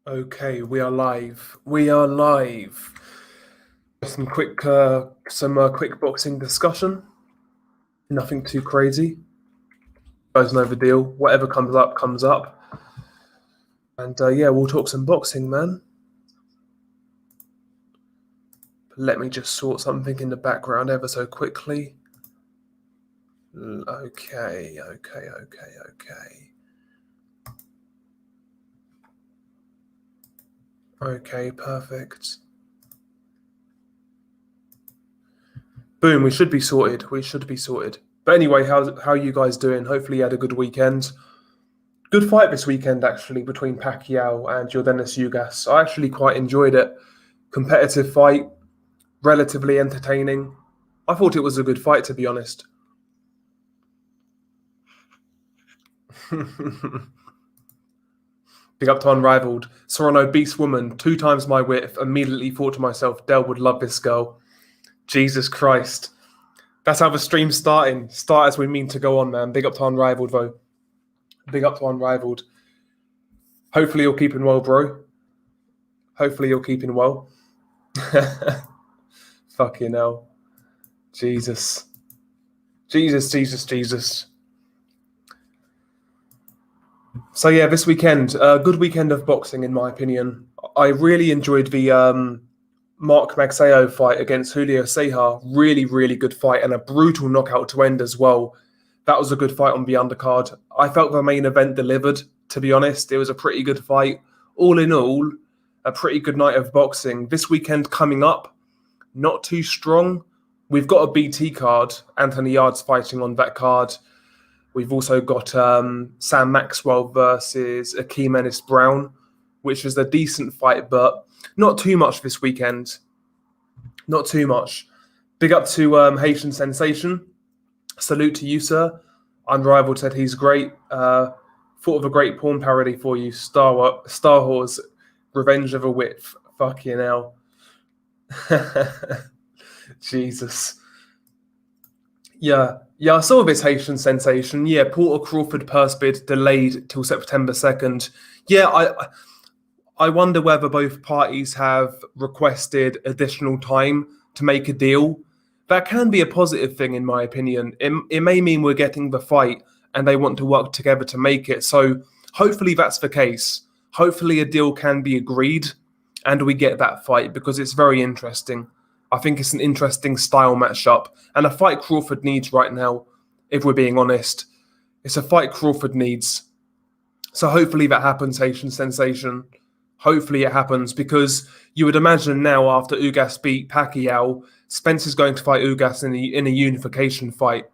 Okay, we are live. We are live. Some quick boxing discussion. Nothing too crazy. You guys know the deal. Whatever comes up, comes up. And yeah, we'll talk some boxing, man. Let me just sort something in the background ever so quickly. Okay. Okay, perfect. Boom, we should be sorted. But anyway, how are you guys doing? Hopefully you had a good weekend. Good fight this weekend, actually, between Pacquiao and Jordanis Ugas. I actually quite enjoyed it. Competitive fight, relatively entertaining. I thought it was a good fight, to be honest. Big up to Unrivaled. Saw an obese woman, 2 times my width, immediately thought to myself, Dell would love this girl. Jesus Christ. That's how the stream's starting. Start as we mean to go on, man. Big up to Unrivaled, though. Big up to Unrivaled. Hopefully you're keeping well, bro. Hopefully you're keeping well. Fucking hell. Jesus. So yeah, this weekend, a good weekend of boxing, in my opinion. I really enjoyed the Mark Magsayo fight against Julio Ceja. Really, really good fight and a brutal knockout to end as well. That was a good fight on the undercard. I felt the main event delivered, to be honest. It was a pretty good fight. All in all, a pretty good night of boxing. This weekend coming up, not too strong. We've got a BT card, Anthony Yarde's fighting on that card. We've also got Sam Maxwell versus Akeem Ennis-Brown, which was a decent fight, but not too much this weekend. Not too much. Big up to Haitian Sensation. Salute to you, sir. Unrivaled said he's great. Thought of a great porn parody for you. Star Wars, Revenge of a Whip. Fucking hell. Jesus. Yeah, I saw this Haitian Sensation. Yeah, Porter Crawford purse bid delayed till September 2nd. Yeah, I wonder whether both parties have requested additional time to make a deal. That can be a positive thing, in my opinion. It may mean we're getting the fight and they want to work together to make it. So hopefully that's the case. Hopefully a deal can be agreed and we get that fight because it's very interesting. I think it's an interesting style matchup and a fight Crawford needs right now, if we're being honest. It's a fight Crawford needs. So hopefully that happens, Haitian Sensation. Hopefully it happens because you would imagine now after Ugas beat Pacquiao, Spencer's going to fight Ugas in a unification fight.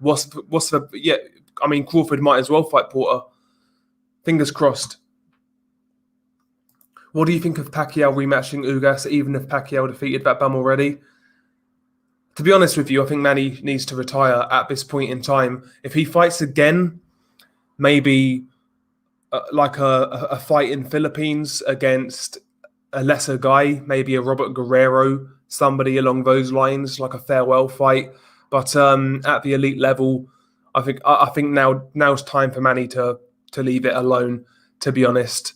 Crawford might as well fight Porter. Fingers crossed. What do you think of Pacquiao rematching Ugas, even if Pacquiao defeated that bum already? To be honest with you, I think Manny needs to retire at this point in time. If he fights again, maybe like a fight in Philippines against a lesser guy, maybe a Robert Guerrero, somebody along those lines, like a farewell fight. But at the elite level, I think now's time for Manny to leave it alone, to be honest.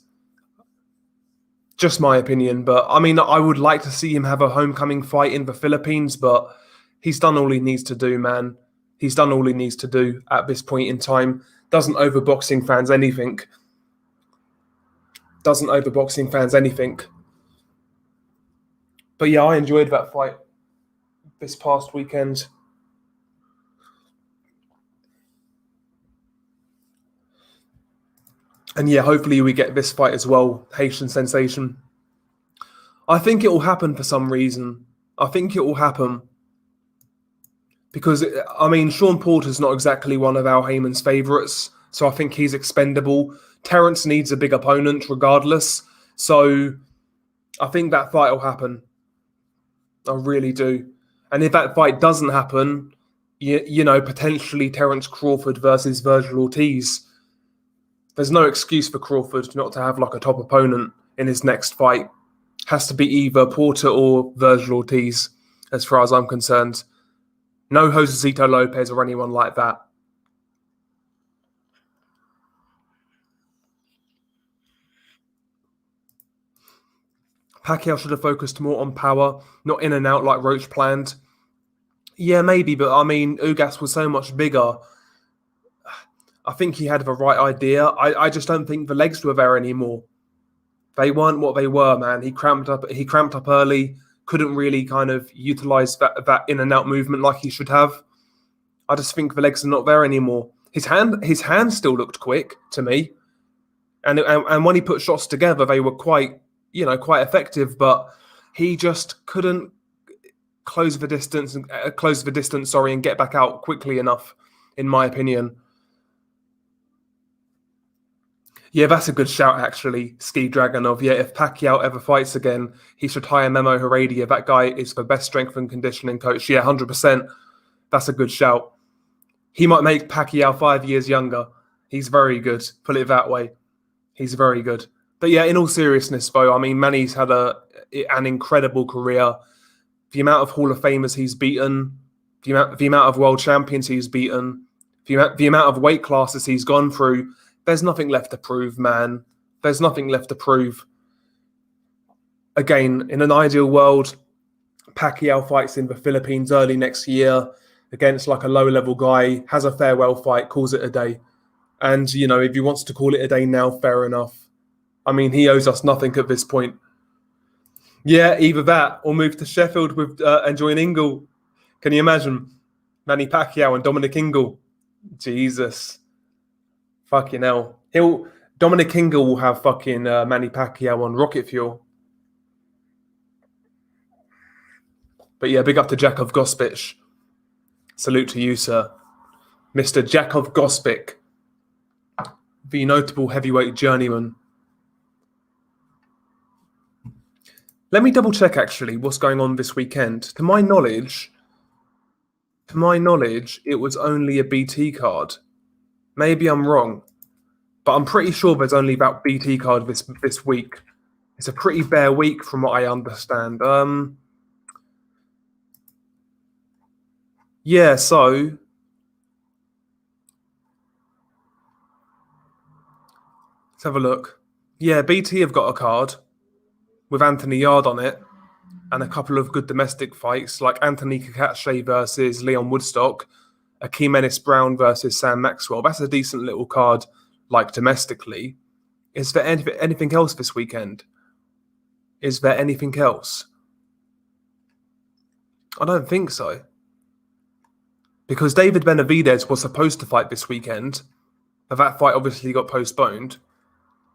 Just my opinion, but I mean, I would like to see him have a homecoming fight in the Philippines, but he's done all he needs to do, man. He's done all he needs to do at this point in time. Doesn't owe boxing fans anything. But yeah, I enjoyed that fight this past weekend. And yeah, hopefully we get this fight as well, Haitian Sensation. I think it will happen for some reason. I think it will happen because, I mean, Sean Porter's not exactly one of Al Heyman's favourites, so I think he's expendable. Terence needs a big opponent regardless, so I think that fight will happen. I really do. And if that fight doesn't happen, you know, potentially Terence Crawford versus Virgil Ortiz. There's no excuse for Crawford not to have like a top opponent in his next fight. Has to be either Porter or Virgil Ortiz, as far as I'm concerned. No Josecito Lopez or anyone like that. Pacquiao should have focused more on power, not in and out like Roach planned. Yeah, maybe, but I mean, Ugas was so much bigger. I think he had the right idea. I just don't think the legs were there anymore. They weren't what they were, man. He cramped up. He cramped up early. Couldn't really kind of utilize that in and out movement like he should have. I just think the legs are not there anymore. His hand still looked quick to me, and when he put shots together, they were quite effective. But he just couldn't close the distance and get back out quickly enough, in my opinion. Yeah, that's a good shout, actually, Ski Dragonov. Yeah, if Pacquiao ever fights again, he should hire Memo Heredia. That guy is the best strength and conditioning coach. Yeah, 100%. That's a good shout. He might make Pacquiao 5 years younger. He's very good. Put it that way. He's very good. But yeah, in all seriousness, Bo, I mean, Manny's had an incredible career. The amount of Hall of Famers he's beaten, the amount of world champions he's beaten, the amount of weight classes he's gone through, there's nothing left to prove, man. There's nothing left to prove. Again, in an ideal world, Pacquiao fights in the Philippines early next year against like a low-level guy, has a farewell fight, calls it a day. And, if he wants to call it a day now, fair enough. I mean, he owes us nothing at this point. Yeah, either that or move to Sheffield and join Ingle. Can you imagine? Manny Pacquiao and Dominic Ingle. Jesus. Fucking hell. Dominic Ingle will have fucking Manny Pacquiao on rocket fuel. But yeah, big up to Jakov Gospic. Salute to you, sir. Mr. Jakov Gospic, the notable heavyweight journeyman. Let me double check, actually, what's going on this weekend. To my knowledge, it was only a BT card. Maybe I'm wrong, but I'm pretty sure there's only that BT card this week. It's a pretty bare week from what I understand. Yeah, so let's have a look. Yeah, BT have got a card with Anthony Yard on it and a couple of good domestic fights like Anthony Kakache versus Leon Woodstock, Akeem Ennis-Brown versus Sam Maxwell. That's a decent little card, like domestically. Is there anything else this weekend? Is there anything else? I don't think so. Because David Benavidez was supposed to fight this weekend, but that fight obviously got postponed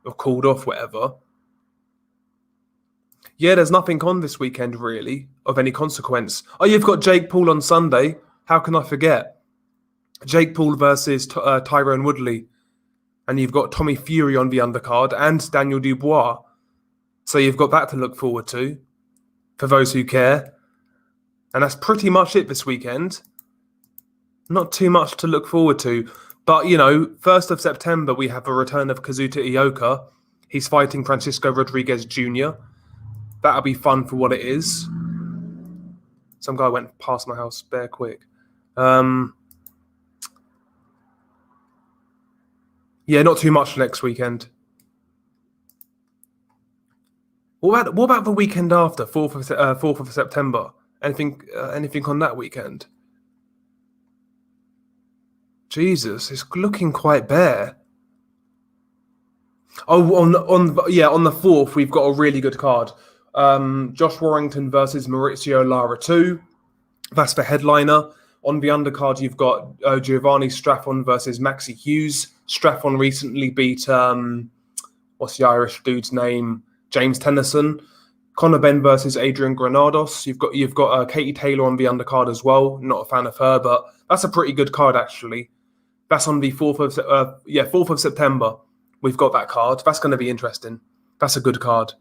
or called off, whatever. Yeah, there's nothing on this weekend, really, of any consequence. Oh, you've got Jake Paul on Sunday. How can I forget? Jake Paul versus Tyrone Woodley. And you've got Tommy Fury on the undercard and Daniel Dubois. So you've got that to look forward to, for those who care. And that's pretty much it this weekend. Not too much to look forward to. But, 1st of September, we have a return of Kazuta Ioka. He's fighting Francisco Rodriguez Jr., That'll be fun for what it is. Some guy went past my house bare quick. Yeah, not too much next weekend. What about the weekend after, 4th of September? Anything on that weekend? Jesus, it's looking quite bare. Oh, on the 4th, we've got a really good card. Josh Warrington versus Maurizio Lara 2. That's the headliner. On the undercard, you've got Giovanni Straffon versus Maxi Hughes. Straffon recently beat, what's the Irish dude's name? James Tennyson. Conor Benn versus Adrian Granados. You've got Katie Taylor on the undercard as well. Not a fan of her, but that's a pretty good card, actually. That's on the 4th of September. We've got that card. That's going to be interesting. That's a good card.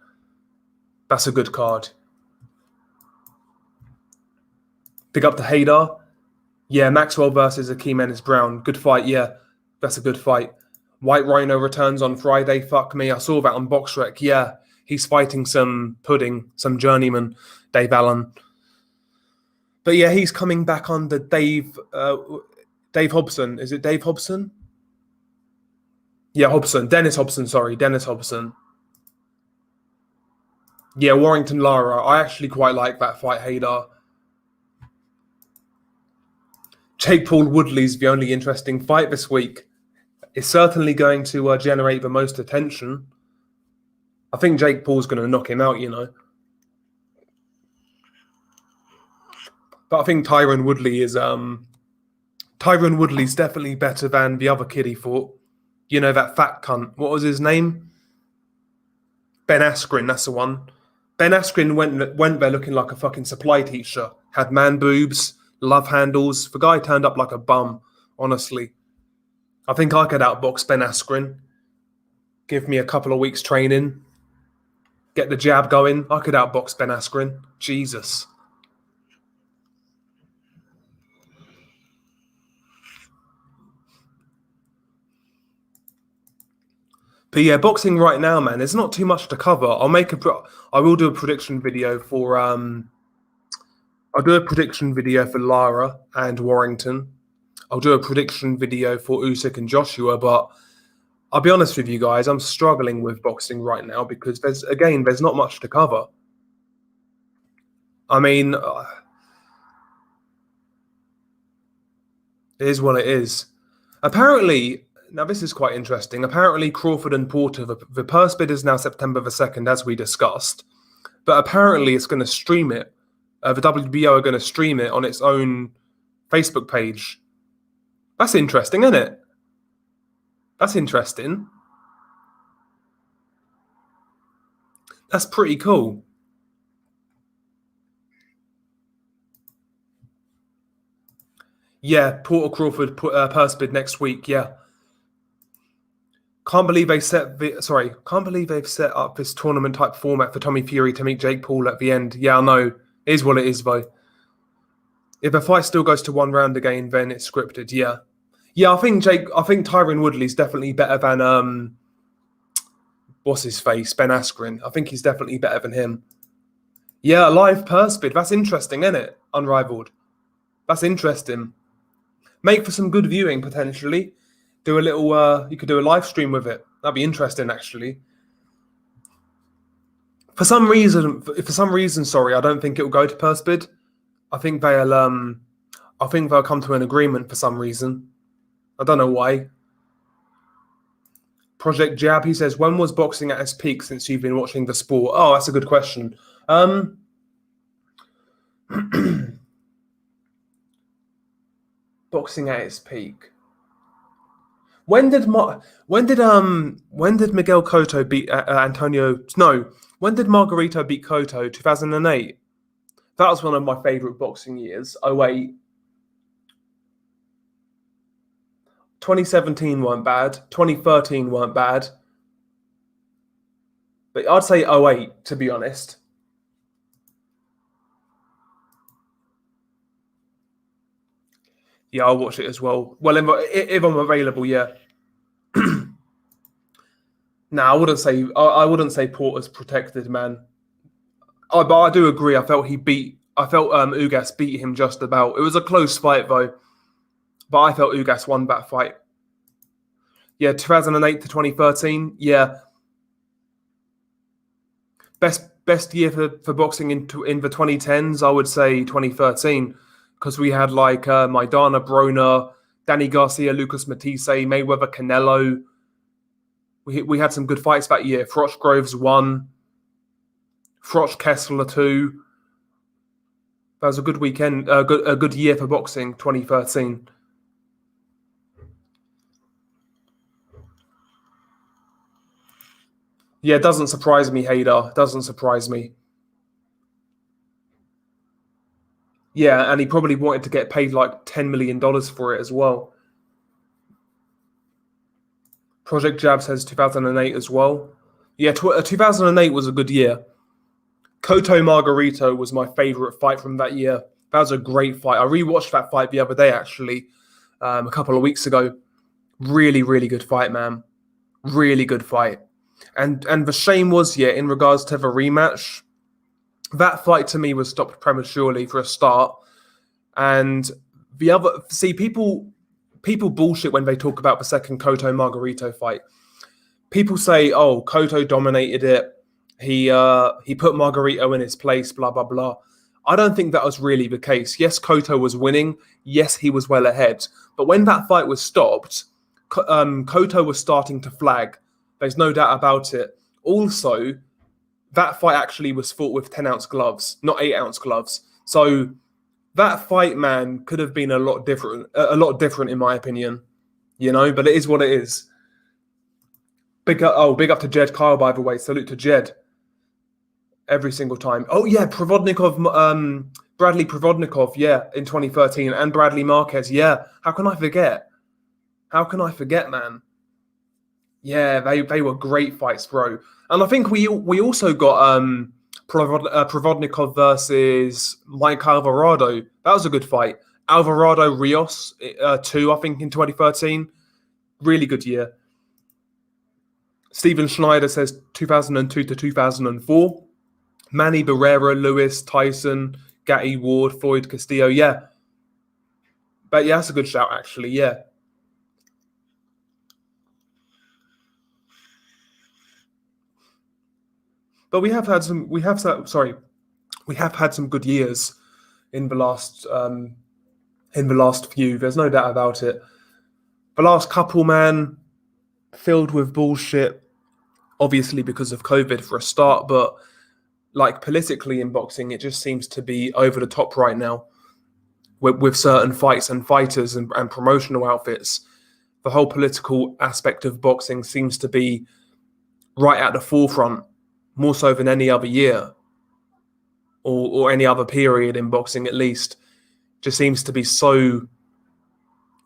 Big up to Haydar. Yeah, Maxwell versus Akeem Ennis-Brown. Good fight, yeah. That's a good fight. White Rhino returns on Friday. Fuck me, I saw that on BoxRec. Yeah, he's fighting some journeyman, Dave Allen. But yeah, he's coming back under Dave Hobson. Is it Dave Hobson? Yeah, Hobson. Dennis Hobson, sorry. Dennis Hobson. Yeah, Warrington Lara. I actually quite like that fight, Hader. Jake Paul Woodley's the only interesting fight this week. It's certainly going to generate the most attention. I think Jake Paul's going to knock him out, But I think Tyron Woodley's definitely better than the other kid he fought. You know, that fat cunt. What was his name? Ben Askren, that's the one. Ben Askren went there looking like a fucking supply teacher. Had man boobs, love handles. The guy turned up like a bum, honestly. I think I could outbox Ben Askren. Give me a couple of weeks training. Get the jab going. I could outbox Ben Askren. Jesus. But yeah, boxing right now, man. There's not too much to cover. I will do a prediction video for I'll do a prediction video for Lara and Warrington. I'll do a prediction video for Usyk and Joshua, but I'll be honest with you guys, I'm struggling with boxing right now because there's not much to cover. I mean, it is what it is. Apparently, now this is quite interesting. Apparently, Crawford and Porter, the purse bid is now September the 2nd, as we discussed. But apparently, it's going to stream it. The WBO are going to stream it on its own Facebook page. That's interesting, isn't it? That's interesting. That's pretty cool. Yeah, Porter Crawford purse bid next week. Yeah. Can't believe they've set up this tournament type format for Tommy Fury to meet Jake Paul at the end. Yeah, I know. It is what it is, though. If the fight still goes to one round again, then it's scripted. Yeah, yeah. I think Tyron Woodley's definitely better than what's his face, Ben Askren. I think he's definitely better than him. Yeah, a live purse bid. That's interesting, isn't it? Unrivaled. That's interesting. Make for some good viewing potentially. Do a little. You could do a live stream with it. That'd be interesting, actually. For some reason, sorry, I don't think it will go to purse bid. I think they'll come to an agreement for some reason. I don't know why. Project Jab, he says, when was boxing at its peak since you've been watching the sport? Oh, that's a good question. Boxing at its peak. When did Miguel Cotto beat Antonio? No, when did Margarito beat Cotto? 2008. That was one of my favorite boxing years. 08. 2017 weren't bad. 2013 weren't bad. But I'd say 08, to be honest. Yeah, I'll watch it as well. Well, if I'm available, yeah. No, I wouldn't say Porter's protected, man. But I do agree. I felt Ugas beat him just about. It was a close fight though, but I felt Ugas won that fight. Yeah, 2008 to 2013. Yeah, best year for boxing in the 2010s. I would say 2013 because we had like Maidana, Broner, Danny Garcia, Lucas Matisse, Mayweather, Canelo. We had some good fights that year. Froch Groves won. Froch Kessler 2. That was a good weekend, a good year for boxing, 2013. Yeah, it doesn't surprise me, Hader. Doesn't surprise me. Yeah, and he probably wanted to get paid like $10 million for it as well. Project Jab says 2008 as well. Yeah, 2008 was a good year. Cotto Margarito was my favorite fight from that year. That was a great fight. I rewatched that fight the other day, actually, a couple of weeks ago. Really, really good fight, man. Really good fight. And the shame was, yeah, in regards to the rematch, that fight to me was stopped prematurely for a start. And the other, people bullshit when they talk about the second Cotto Margarito fight. People say, oh, Cotto dominated it. He put Margarito in his place, blah blah blah. I don't think that was really the case. Yes, Cotto was winning. Yes, he was well ahead. But when that fight was stopped, Cotto was starting to flag. There's no doubt about it. Also, that fight actually was fought with 10-ounce gloves, not 8-ounce gloves. So that fight, man, could have been a lot different. A lot different, in my opinion. But it is what it is. Big up to Jed Kyle, by the way. Salute to Jed. Every single time. Oh yeah, Bradley Provodnikov, yeah, in 2013, and Bradley Marquez, yeah. How can I forget? Man? Yeah, they were great fights, bro. And I think we also got Provodnikov versus Mike Alvarado. That was a good fight. Alvarado Rios 2, I think, in 2013. Really good year. Steven Schneider says 2002 to 2004. Manny Barrera, Lewis, Tyson, Gatti, Ward, Floyd, Castillo, yeah. But yeah, that's a good shout, actually, yeah. But we have had some good years in the last few. There's no doubt about it. The last couple, man, filled with bullshit, obviously because of COVID for a start, but like politically in boxing, it just seems to be over the top right now with certain fights and fighters and promotional outfits. The whole political aspect of boxing seems to be right at the forefront, more so than any other year or any other period in boxing, at least. Just seems to be so,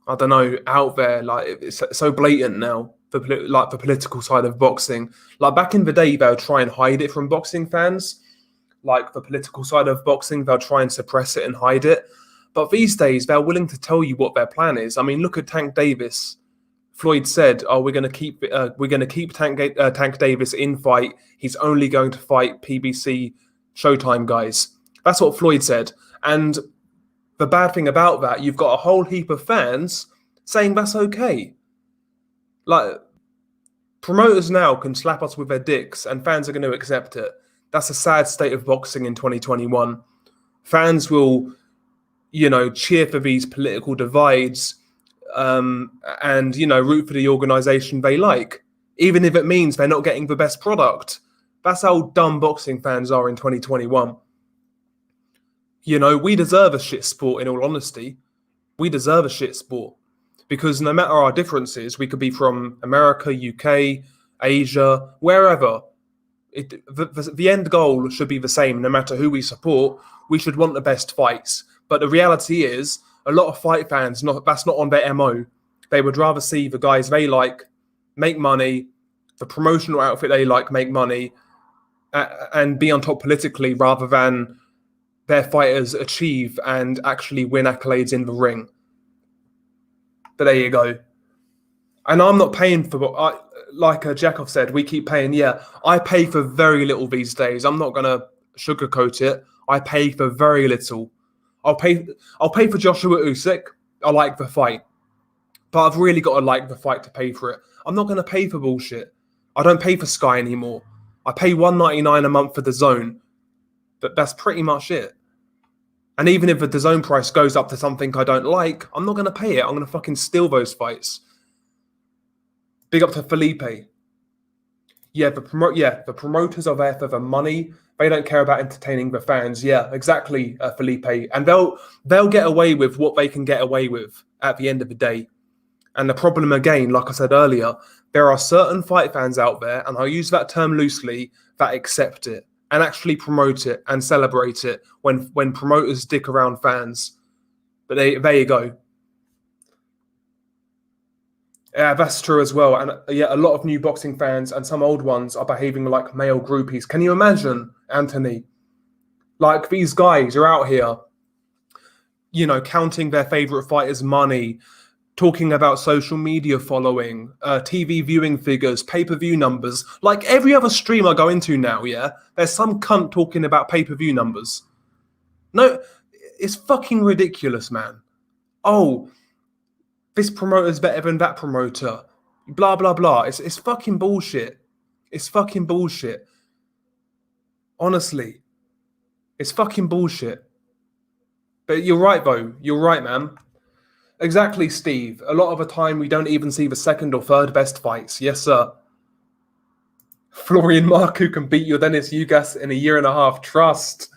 I don't know, out there. Like, it's so blatant now, the political side of boxing. Like, back in the day, they'll try and hide it from boxing fans. Like, the political side of boxing, they'll try and suppress it and hide it. But these days, they're willing to tell you what their plan is. I mean, look at Tank Davis. Floyd said, "Oh, we're going to keep Tank Davis in fight. He's only going to fight PBC Showtime guys." That's what Floyd said. And the bad thing about that, you've got a whole heap of fans saying that's okay. Like, promoters now can slap us with their dicks, and fans are going to accept it. That's a sad state of boxing in 2021. Fans will, cheer for these political divides. And root for the organization they like, even if it means they're not getting the best product. That's how dumb boxing fans are in 2021. We deserve a shit sport, in all honesty. We deserve a shit sport because no matter our differences, we could be from America, UK, Asia, wherever. The end goal should be the same. No matter who we support, we should want the best fights. But the reality is, a lot of fight fans, that's not on their MO. They would rather see the guys they like make money, the promotional outfit they like make money, and be on top politically rather than their fighters achieve and actually win accolades in the ring. But there you go. And I'm not paying for, like Jakov said, we keep paying. Yeah, I pay for very little these days. I'm not going to sugarcoat it. I pay for very little. I'll pay for Joshua Usyk. I like the fight. But I've really got to like the fight to pay for it. I'm not going to pay for bullshit. I don't pay for Sky anymore. I pay $1.99 a month for the Zone. But that's pretty much it. And even if the DAZN price goes up to something I don't like, I'm not going to pay it. I'm going to fucking steal those fights. Big up to Felipe. Yeah, the promoters are there for the money. They don't care about entertaining the fans. Yeah, exactly, Felipe. And they'll get away with what they can get away with at the end of the day. And the problem, again, like I said earlier, there are certain fight fans out there, and I'll use that term loosely, that accept it and actually promote it and celebrate it when promoters dick around fans. But there you go. Yeah, that's true as well. And yeah, a lot of new boxing fans and some old ones are behaving like male groupies. Can you imagine, Anthony? Like, these guys are out here, counting their favorite fighters' money, talking about social media following, TV viewing figures, pay-per-view numbers. Like every other stream I go into now, yeah, there's some cunt talking about pay-per-view numbers. No, it's fucking ridiculous, man. Oh, this promoter's better than that promoter. Blah, blah, blah. It's fucking bullshit. It's fucking bullshit. Honestly, it's fucking bullshit. But you're right, though. You're right, man. Exactly, Steve. A lot of the time, we don't even see the second or third best fights. Yes, sir. Florian Marku can beat Dennis Ugas in a year and a half. Trust.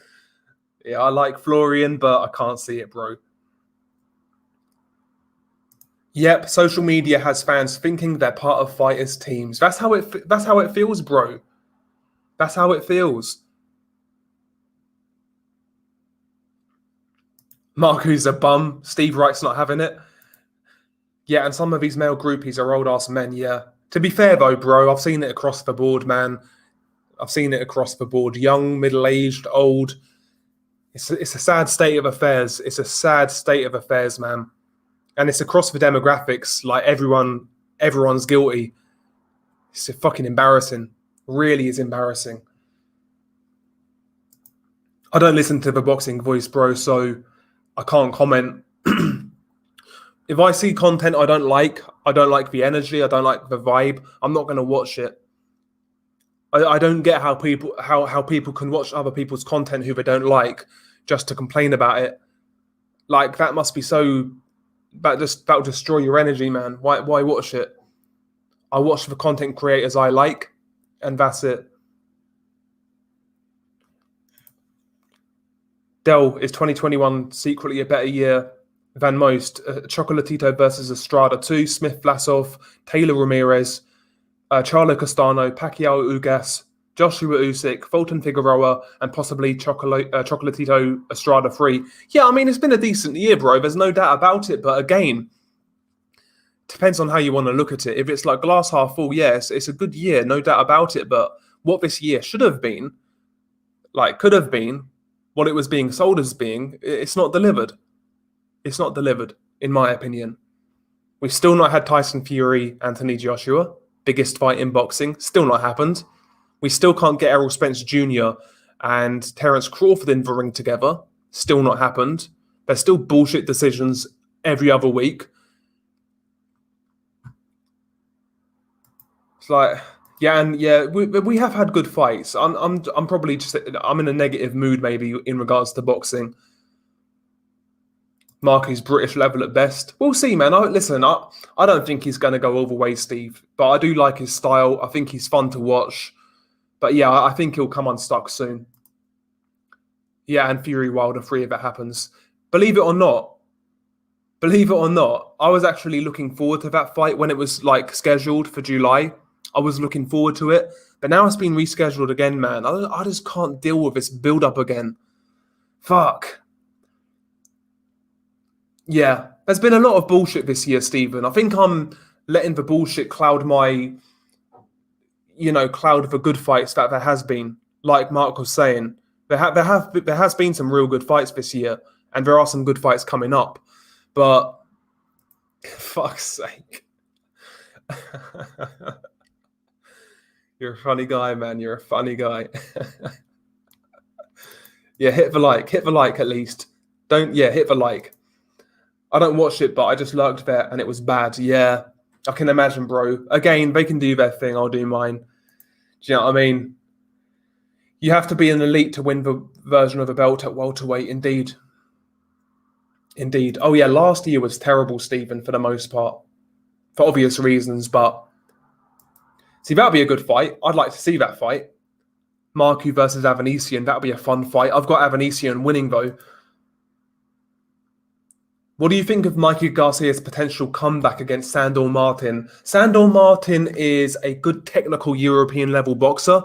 Yeah, I like Florian, but I can't see it, bro. Yep, social media has fans thinking they're part of fighters' teams. That's how it feels, bro. That's how it feels. Marku's a bum. Steve Wright's not having it. Yeah, and some of these male groupies are old ass men, yeah. To be fair though, bro, I've seen it across the board, man. I've seen it across the board. Young, middle-aged, old. It's a sad state of affairs. It's a sad state of affairs, man. And it's across the demographics. Like everyone's guilty. It's fucking embarrassing. Really is embarrassing. I don't listen to the Boxing Voice, bro, so I can't comment. If I see content I don't like the energy, I don't like the vibe, I'm not going to watch it. I don't get how people can watch other people's content who they don't like just to complain about it. Like, that must be so... That'll destroy your energy, man. Why watch it? I watch the content creators I like, and that's it. Dell, is 2021 secretly a better year than most? Chocolatito versus Estrada 2, Smith Vlasov, Taylor Ramirez, Charlo Castano, Pacquiao Ugas, Joshua Usyk, Fulton Figueroa, and possibly Chocolatito Estrada 3. Yeah, I mean, it's been a decent year, bro. There's no doubt about it. But again, depends on how you want to look at it. If it's like glass half full, yes, it's a good year, no doubt about it. But what this year should have been, like could have been, what it was being sold as being, it's not delivered. It's not delivered, in my opinion. We've still not had Tyson Fury, Anthony Joshua, biggest fight in boxing, still not happened. We still can't get Errol Spence Jr. and Terence Crawford in the ring together, still not happened. There's still bullshit decisions every other week. It's like, we have had good fights. I'm probably just in a negative mood maybe in regards to boxing. Marky's British level at best. We'll see, man. I don't think he's going to go all the way, Steve, but I do like his style. I think he's fun to watch. But yeah, I think he'll come unstuck soon. Yeah, and Fury Wilder 3 if it happens. Believe it or not, I was actually looking forward to that fight when it was like scheduled for July. I was looking forward to it, but now it's been rescheduled again, man. I just can't deal with this build-up again. Fuck. Yeah, there's been a lot of bullshit this year, Stephen. I think I'm letting the bullshit cloud my, cloud the good fights that there has been. Like Mark was saying, there has been some real good fights this year, and there are some good fights coming up. But fuck's sake. You're a funny guy, man. You're a funny guy. Yeah, hit the like at least. Hit the like. I don't watch it, but I just lurked there and it was bad. Yeah, I can imagine, bro. Again, they can do their thing. I'll do mine. Do you know what I mean? You have to be an elite to win the version of a belt at welterweight. Indeed. Oh, yeah, last year was terrible, Stephen, for the most part. For obvious reasons, but... See, that would be a good fight. I'd like to see that fight. Marku versus Avanesian. That would be a fun fight. I've got Avanesian winning, though. What do you think of Mikey Garcia's potential comeback against Sandor Martin? Sandor Martin is a good technical European-level boxer.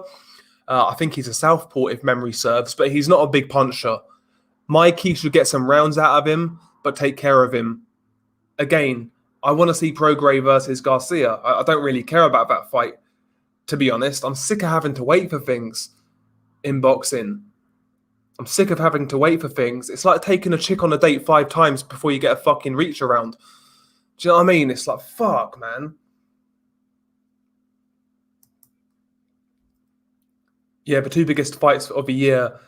I think he's a southpaw, if memory serves, but he's not a big puncher. Mikey should get some rounds out of him, but take care of him. Again, I want to see Prograis versus Garcia. I don't really care about that fight, to be honest. I'm sick of having to wait for things in boxing. I'm sick of having to wait for things. It's like taking a chick on a date 5 times before you get a fucking reach around. Do you know what I mean? It's like, fuck, man. Yeah, the 2 biggest fights of the year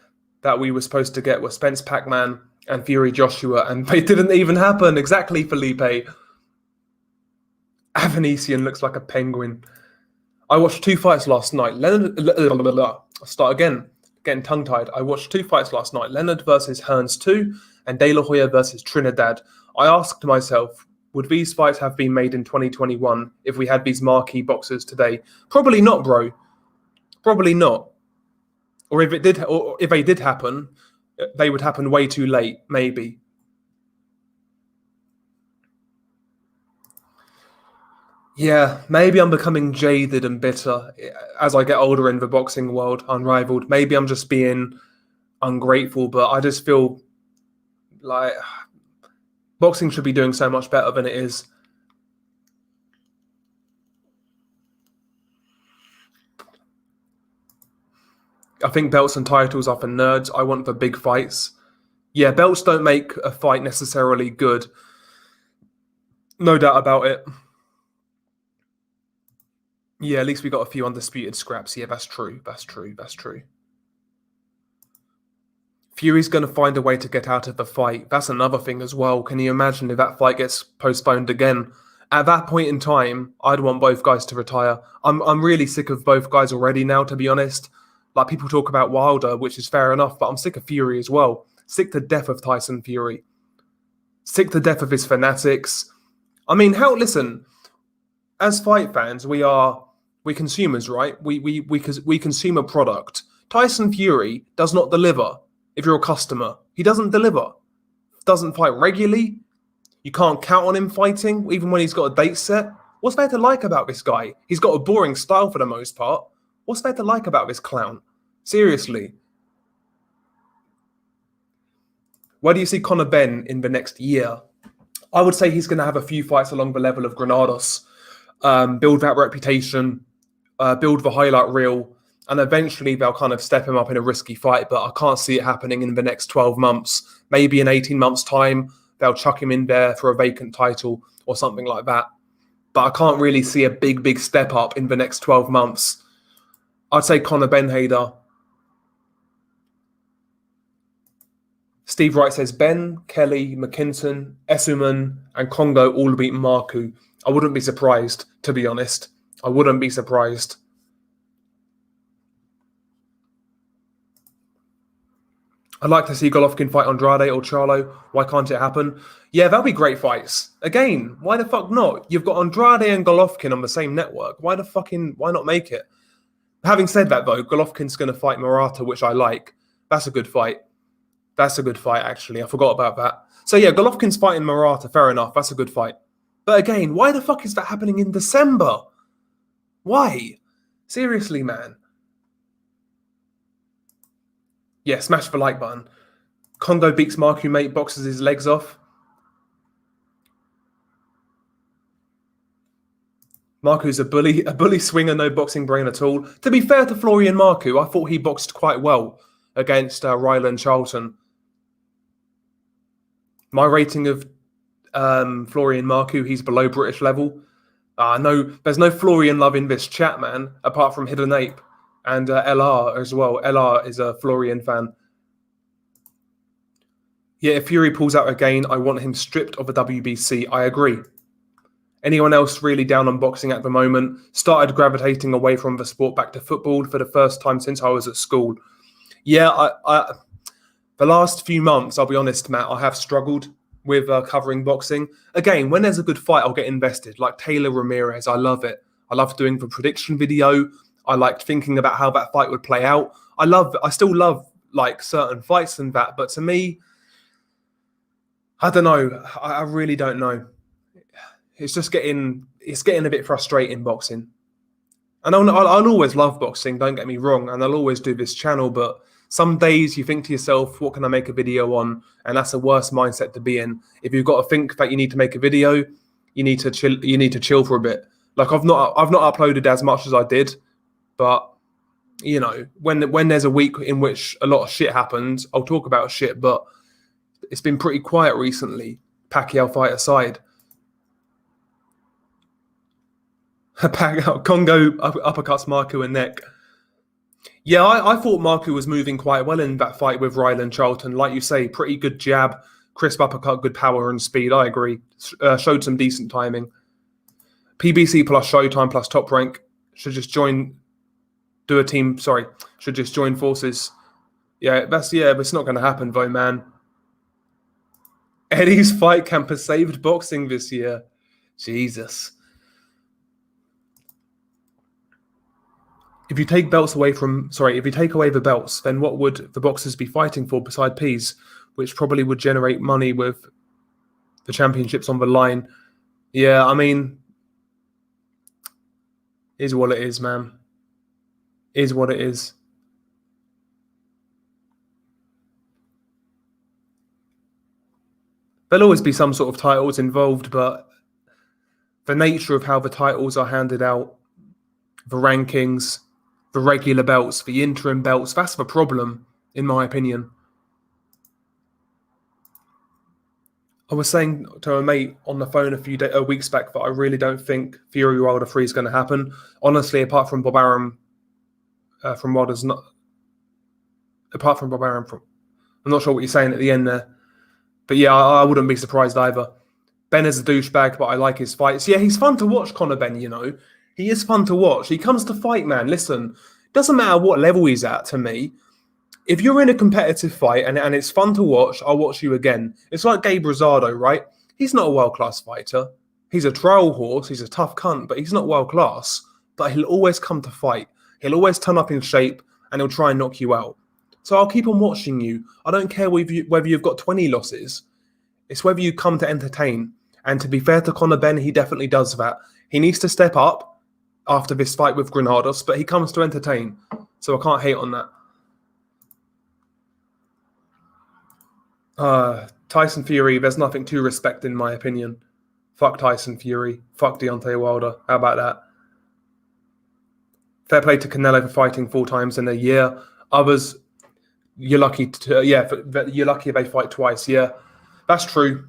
that we were supposed to get were Spence Pacman and Fury Joshua, and they didn't even happen. Exactly, Felipe. Avanesian looks like a penguin. I watched 2 fights last night. I'll start again. getting tongue-tied. I watched 2 fights last night, Leonard versus Hearns 2 and De La Hoya versus Trinidad. I asked myself, would these fights have been made in 2021 if we had these marquee boxers today? Probably not, bro. Probably not. Or if they did happen, they would happen way too late, maybe. Yeah, maybe I'm becoming jaded and bitter as I get older in the boxing world, unrivaled. Maybe I'm just being ungrateful, but I just feel like boxing should be doing so much better than it is. I think belts and titles are for nerds. I want the big fights. Yeah, belts don't make a fight necessarily good. No doubt about it. Yeah, at least we got a few undisputed scraps. Yeah, that's true. That's true. That's true. Fury's going to find a way to get out of the fight. That's another thing as well. Can you imagine if that fight gets postponed again? At that point in time, I'd want both guys to retire. I'm really sick of both guys already now, to be honest. Like, people talk about Wilder, which is fair enough, but I'm sick of Fury as well. Sick to death of Tyson Fury. Sick to death of his fanatics. I mean, listen, as fight fans, we consumers, right? We consume a product. Tyson Fury does not deliver. If you're a customer, he doesn't deliver. Doesn't fight regularly. You can't count on him fighting, even when he's got a date set. What's there to like about this guy? He's got a boring style for the most part. What's there to like about this clown? Seriously. Where do you see Conor Benn in the next year? I would say he's going to have a few fights along the level of Granados, build that reputation, build the highlight reel, and eventually they'll kind of step him up in a risky fight, but I can't see it happening in the next 12 months. Maybe in 18 months' time, they'll chuck him in there for a vacant title or something like that. But I can't really see a big step up in the next 12 months. I'd say Conor Benn. Steve Wright says Ben, Kelly, McKinson, Essuman, and Congo all beat Marku. I wouldn't be surprised, to be honest. I wouldn't be surprised. I'd like to see Golovkin fight Andrade or Charlo. Why can't it happen? Yeah, that'll be great fights. Again, why the fuck not? You've got Andrade and Golovkin on the same network. Why not make it? Having said that, though, Golovkin's going to fight Murata, which I like. That's a good fight. That's a good fight, actually. I forgot about that. So yeah, Golovkin's fighting Murata. Fair enough. That's a good fight. But again, why the fuck is that happening in December? Why? Seriously, man. Yeah, smash the like button. Congo beats Marku, mate, boxes his legs off. Marku's a bully swinger, no boxing brain at all. To be fair to Florian Marku, I thought he boxed quite well against Ryland Charlton. My rating of Florian Marku, he's below British level. No, there's no Florian love in this chat, man, apart from Hidden Ape and LR as well. LR is a Florian fan. Yeah, if Fury pulls out again, I want him stripped of the WBC. I agree. Anyone else really down on boxing at the moment? Started gravitating away from the sport back to football for the first time since I was at school. Yeah, the last few months, I'll be honest, Matt, I have struggled with covering boxing. Again, when there's a good fight, I'll get invested. Like Taylor Ramirez, I love it. I love doing the prediction video. I liked thinking about how that fight would play out. I still love like certain fights and that, but to me, I don't know. I really don't know. It's getting a bit frustrating, boxing. And I'll always love boxing, don't get me wrong, and I'll always do this channel, but some days you think to yourself, what can I make a video on? And that's a worse mindset to be in. If you've got to think that you need to make a video, you need to chill for a bit. Like I've not uploaded as much as I did, but you know, when there's a week in which a lot of shit happens, I'll talk about shit, but it's been pretty quiet recently, Pacquiao fight aside. Congo uppercuts Marku and neck. Yeah, I thought Marku was moving quite well in that fight with Ryland Charlton. Like you say, pretty good jab, crisp uppercut, good power and speed. I agree. Showed some decent timing. PBC plus Showtime plus Top Rank should just join forces. Yeah, but it's not going to happen, though, man. Eddie's fight camp has saved boxing this year. Jesus. If you take away the belts, then what would the boxers be fighting for beside peas, which probably would generate money with the championships on the line? Yeah, I mean, is what it is, man. Is what it is. There'll always be some sort of titles involved, but the nature of how the titles are handed out, the rankings, the regular belts, the interim belts, that's the problem, in my opinion. I was saying to a mate on the phone a few weeks back that I really don't think Fury Wilder 3 is going to happen. Honestly, apart from Bob Arum from Wilder's not. Apart from Bob Arum from. I'm not sure what you're saying at the end there. But yeah, I wouldn't be surprised either. Ben is a douchebag, but I like his fights. Yeah, he's fun to watch, Conor Benn, you know. He is fun to watch. He comes to fight, man. Listen, doesn't matter what level he's at to me. If you're in a competitive fight and it's fun to watch, I'll watch you again. It's like Gabe Rosado, right? He's not a world-class fighter. He's a trial horse. He's a tough cunt, but he's not world-class. But he'll always come to fight. He'll always turn up in shape and he'll try and knock you out. So I'll keep on watching you. I don't care whether you've got 20 losses. It's whether you come to entertain. And to be fair to Conor Benn, he definitely does that. He needs to step up after this fight with Granados, but he comes to entertain. So I can't hate on that. Tyson Fury, there's nothing to respect in my opinion. Fuck Tyson Fury. Fuck Deontay Wilder. How about that? Fair play to Canelo for fighting 4 times in a year. Others, you're lucky you're lucky if they fight twice. Yeah, that's true.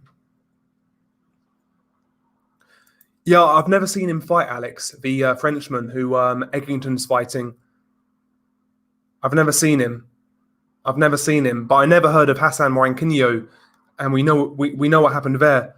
Yeah, I've never seen him fight Alex, the Frenchman who Eggington's fighting. I've never seen him, but I never heard of Hassan Mourinho, and we know what happened there.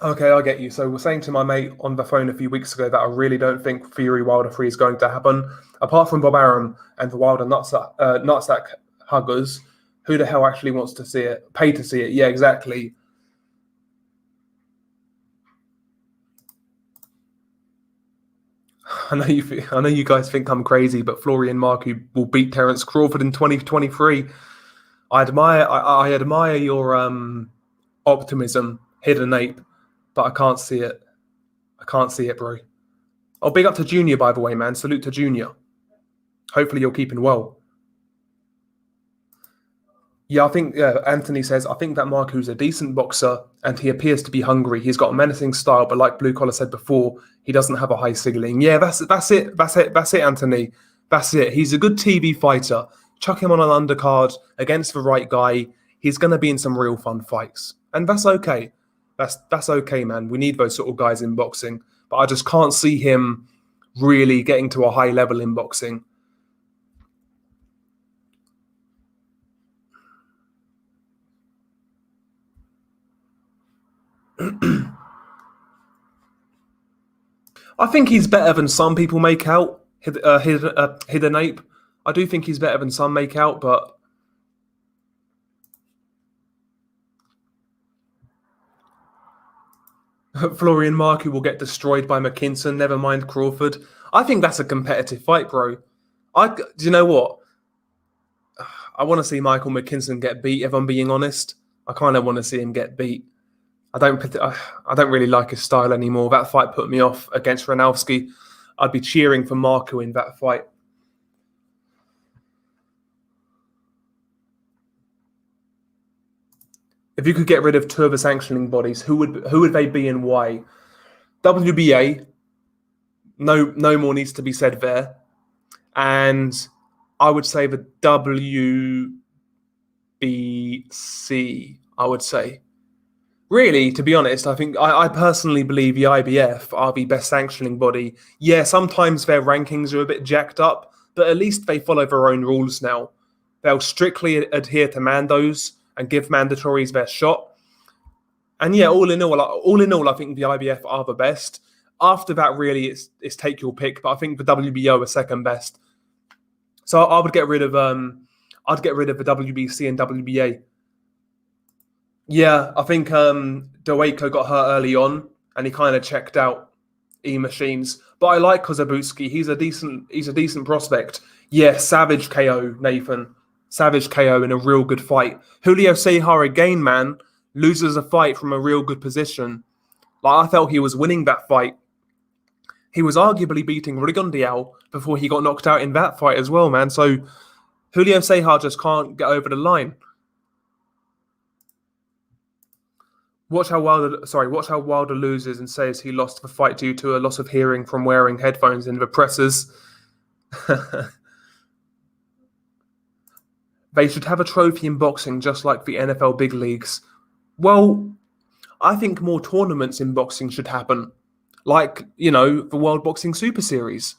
Okay, I get you. So we're saying to my mate on the phone a few weeks ago that I really don't think Fury Wilder 3 is going to happen. Apart from Bob Arum and the Wilder nutsack huggers, who the hell actually wants to see it? Pay to see it? Yeah, exactly. I know you guys think I'm crazy, but Florian Marku will beat Terence Crawford in 2023. I admire your optimism, hidden ape, but I can't see it. I can't see it, bro. Oh, big up to Junior, by the way, man. Salute to Junior. Hopefully you're keeping well. Yeah, I think Anthony says, I think that Marku's a decent boxer and he appears to be hungry. He's got a menacing style, but like Blue Collar said before, he doesn't have a high ceiling. Yeah, that's it, Anthony. That's it. He's a good TV fighter. Chuck him on an undercard against the right guy. He's going to be in some real fun fights. And that's okay. That's okay, man. We need those sort of guys in boxing. But I just can't see him really getting to a high level in boxing. I think he's better than some people make out. Hidden ape. I do think he's better than some make out, but Florian Marku will get destroyed by McKinson. Never mind Crawford. I think that's a competitive fight, bro. Do you know what? I want to see Michael McKinson get beat. If I'm being honest, I kind of want to see him get beat. I don't really like his style anymore. That fight put me off against Ranowski. I'd be cheering for Marku in that fight. If you could get rid of 2 of the sanctioning bodies, who would they be and why? WBA. No more needs to be said there. And I would say the WBC, I would say. Really, to be honest, I think I personally believe the IBF are the best sanctioning body. Yeah, sometimes their rankings are a bit jacked up, but at least they follow their own rules now. They'll strictly adhere to mandos and give mandatories their shot. And yeah, all in all, I think the IBF are the best. After that, really, it's take your pick. But I think the WBO are second best. So I'd get rid of the WBC and WBA. Yeah, I think Deweyko got hurt early on, and he kind of checked out E-Machines. But I like Kozabuski. He's a decent prospect. Yeah, savage KO, Nathan. Savage KO in a real good fight. Julio Ceja again, man, loses a fight from a real good position. Like, I felt he was winning that fight. He was arguably beating Rigondeaux before he got knocked out in that fight as well, man. So Julio Ceja just can't get over the line. Watch how Wilder loses and says he lost the fight due to a loss of hearing from wearing headphones in the presses. They should have a trophy in boxing just like the NFL big leagues. Well, I think more tournaments in boxing should happen. Like, the World Boxing Super Series.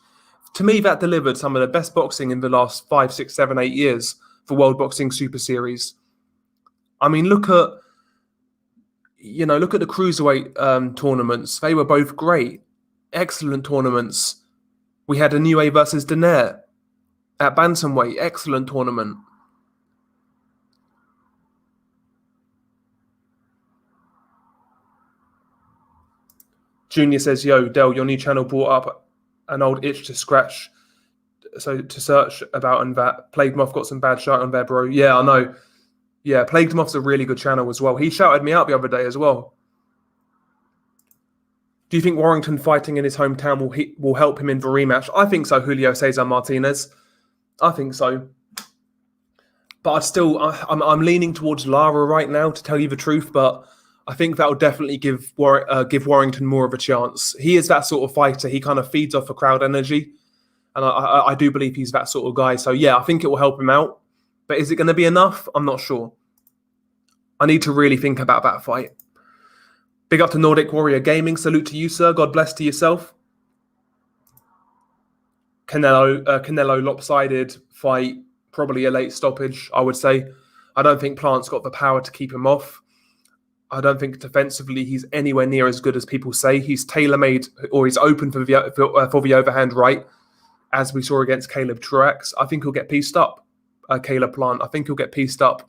To me, that delivered some of the best boxing in the last 5, 6, 7, 8 years, the World Boxing Super Series. I mean, look at the cruiserweight tournaments. They were both great. Excellent tournaments. We had Inoue versus Donaire at bantamweight. Excellent tournament. Junior says, yo, Del, your new channel brought up an old itch to scratch. So to search about and that. Plague Moth got some bad shit on there, bro. Yeah, I know. Yeah, Plague Moth's a really good channel as well. He shouted me out the other day as well. Do you think Warrington fighting in his hometown will help him in the rematch? I think so, Julio Cesar Martinez. I think so. But I'm leaning towards Lara right now, to tell you the truth, but I think that will definitely give Warrington more of a chance. He is that sort of fighter. He kind of feeds off a crowd energy. And I do believe he's that sort of guy. So, yeah, I think it will help him out. But is it going to be enough? I'm not sure. I need to really think about that fight. Big up to Nordic Warrior Gaming. Salute to you, sir. God bless to yourself. Canelo lopsided fight. Probably a late stoppage, I would say. I don't think Plant's got the power to keep him off. I don't think defensively he's anywhere near as good as people say. He's tailor-made, or he's open for the overhand right, as we saw against Caleb Truax. I think he'll get pieced up, Caleb Plant. I think he'll get pieced up.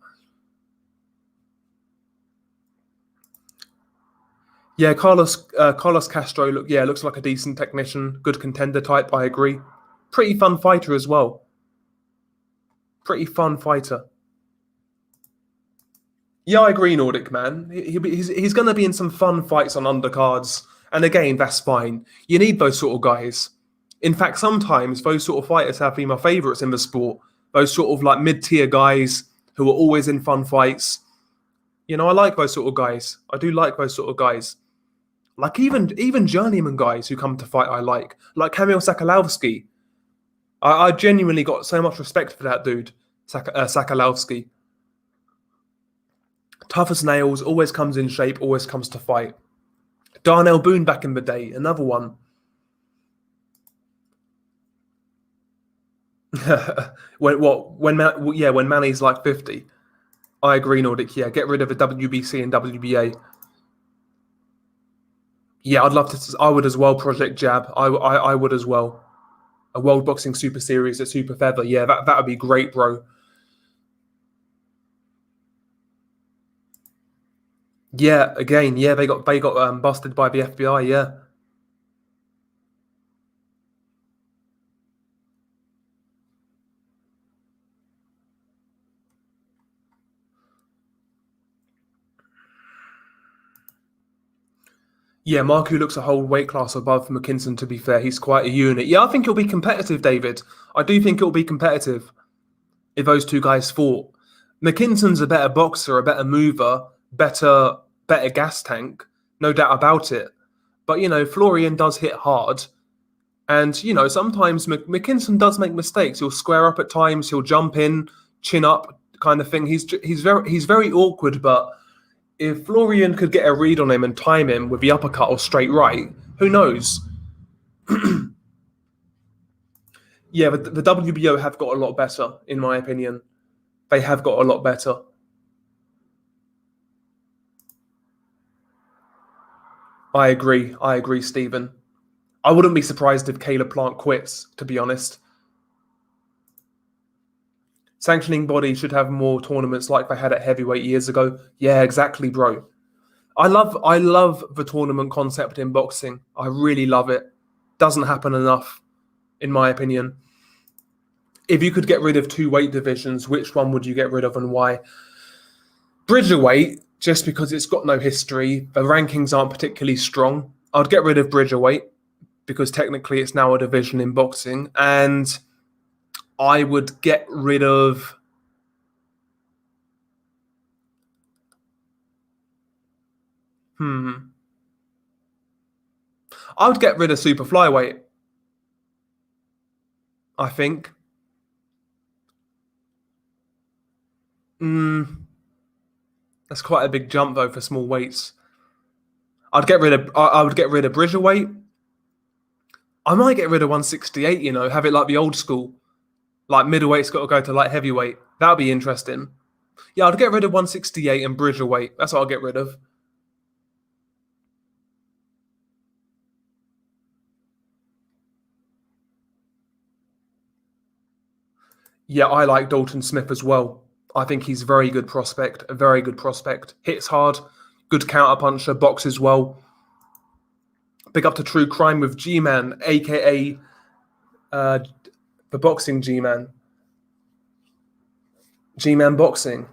Yeah, Carlos Castro looks like a decent technician, good contender type. I agree. Pretty fun fighter as well. Pretty fun fighter. Yeah, I agree, Nordic man. He's going to be in some fun fights on undercards, and again, that's fine. You need those sort of guys. In fact, sometimes those sort of fighters have been my favourites in the sport. Those sort of like mid-tier guys who are always in fun fights. I like those sort of guys. I do like those sort of guys. Like even journeyman guys who come to fight, I like Kamil Sakalovsky. I genuinely got so much respect for that dude, Sakalovsky. Tough as nails, always comes in shape, always comes to fight. Darnell Boone back in the day, another one. when Manny's like 50. I agree, Nordic. Yeah, get rid of the WBC and WBA. Yeah, I'd love to. I would as well. Project Jab. I would as well. A World Boxing Super Series at Super Feather. Yeah, that would be great, bro. Yeah, again, yeah, they got busted by the FBI. Yeah. Yeah, Marku looks a whole weight class above McKinson, to be fair. He's quite a unit. Yeah, I think it'll be competitive, David. I do think it'll be competitive if those two guys fought. McKinson's a better boxer, a better mover, better gas tank, no doubt about it. But, Florian does hit hard. And, sometimes McKinson does make mistakes. He'll square up at times. He'll jump in, chin up kind of thing. He's very awkward, but if Florian could get a read on him and time him with the uppercut or straight right, who knows? Yeah, but the WBO have got a lot better, in my opinion. They have got a lot better. I agree, Stephen. I wouldn't be surprised if Caleb Plant quits, to be honest. Sanctioning body should have more tournaments like they had at heavyweight years ago. Yeah, exactly, bro. I love the tournament concept in boxing. I really love it. Doesn't happen enough, in my opinion. If you could get rid of two weight divisions, which one would you get rid of and why? Bridgerweight, just because it's got no history, the rankings aren't particularly strong. I'd get rid of Bridgerweight because technically it's now a division in boxing, and I would get rid of. I would get rid of super flyweight. I think. That's quite a big jump though for small weights. I would get rid of Bridgerweight. I might get rid of 168. Have it like the old school, like middleweight's got to go to light heavyweight. That'd be interesting. Yeah, I'd get rid of 168 and Bridgerweight. That's what I'll get rid of. Yeah, I like Dalton Smith as well. I think he's a very good prospect, a very good prospect. Hits hard, good counter puncher, boxes well. Big up to True Crime with G-Man, aka the boxing G-Man. G-Man Boxing.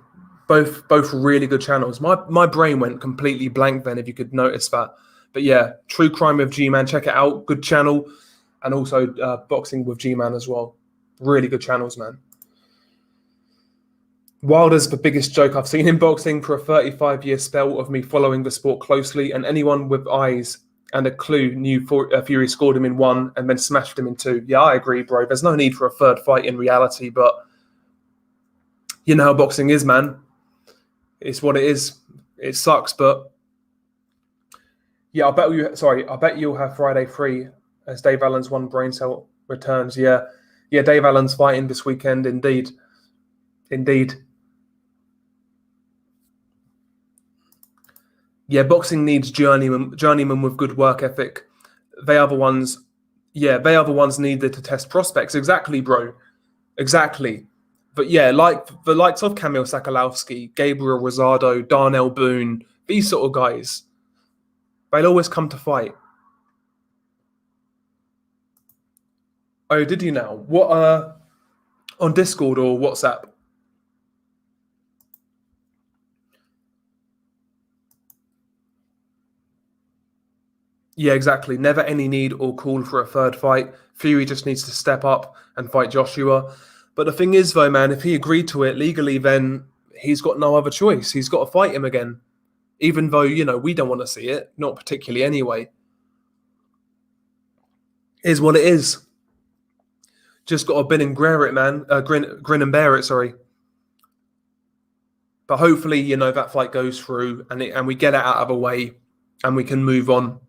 Both really good channels. My brain went completely blank then, if you could notice that. But yeah, True Crime with G-Man, check it out. Good channel. And also Boxing with G-Man as well. Really good channels, man. Wilder's the biggest joke I've seen in boxing for a 35-year spell of me following the sport closely, and anyone with eyes and a clue knew Fury scored him in one and then smashed him in two. Yeah, I agree, bro. There's no need for a third fight in reality, but you know how boxing is, man. It's what it is. It sucks, but yeah, I bet you'll have Friday free as Dave Allen's one brain cell returns. Yeah, Dave Allen's fighting this weekend, indeed. Yeah, boxing needs journeymen with good work ethic. They are the ones needed to test prospects. Exactly, bro. Exactly. But yeah, like the likes of Kamil Sakalowski, Gabriel Rosado, Darnell Boone, these sort of guys, they'll always come to fight. Oh, did you now? What on Discord or WhatsApp? Yeah, exactly. Never any need or call for a third fight. Fury just needs to step up and fight Joshua. But the thing is, though, man, if he agreed to it legally, then he's got no other choice. He's got to fight him again. Even though, we don't want to see it. Not particularly anyway. Is what it is. Just got to bin and bear it, man. Grin and bear it, sorry. But hopefully, that fight goes through and we get it out of the way and we can move on.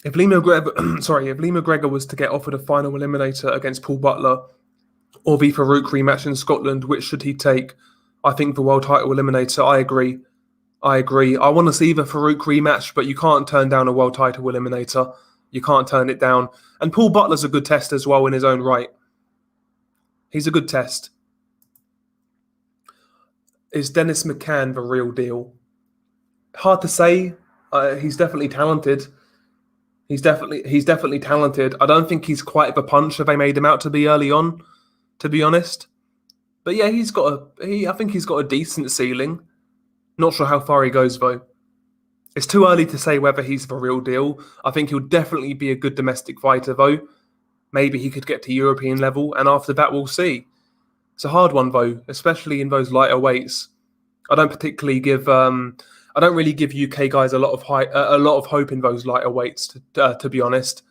If Lee McGregor was to get offered a final eliminator against Paul Butler or the Farouk rematch in Scotland, which should he take? I think the world title eliminator. I agree. I want to see the Farouk rematch, but you can't turn down a world title eliminator. You can't turn it down. And Paul Butler's a good test as well in his own right. He's a good test. Is Dennis McCann the real deal? Hard to say. He's definitely talented. He's definitely talented. I don't think he's quite the puncher they made him out to be early on, to be honest. But yeah, I think he's got a decent ceiling. Not sure how far he goes though. It's too early to say whether he's the real deal. I think he'll definitely be a good domestic fighter though. Maybe he could get to European level, and after that we'll see. It's a hard one though, especially in those lighter weights. I don't really give UK guys a lot of hope in those lighter weights, to be honest.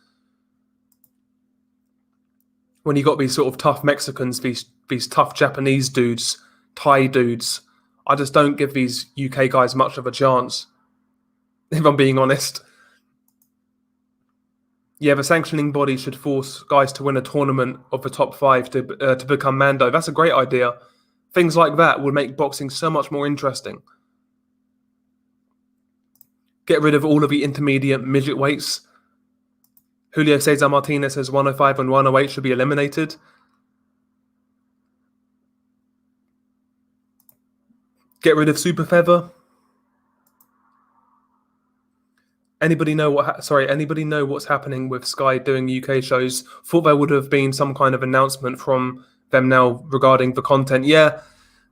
When you got these sort of tough Mexicans, these tough Japanese dudes, Thai dudes, I just don't give these UK guys much of a chance, if I'm being honest. Yeah, the sanctioning body should force guys to win a tournament of the top 5 to become Mando. That's a great idea. Things like that would make boxing so much more interesting. Get rid of all of the intermediate midget weights. Julio Cesar Martinez says 105 and 108 should be eliminated. Get rid of Super Feather. Anybody know what's happening with Sky doing UK shows? Thought there would have been some kind of announcement from them now regarding the content. Yeah,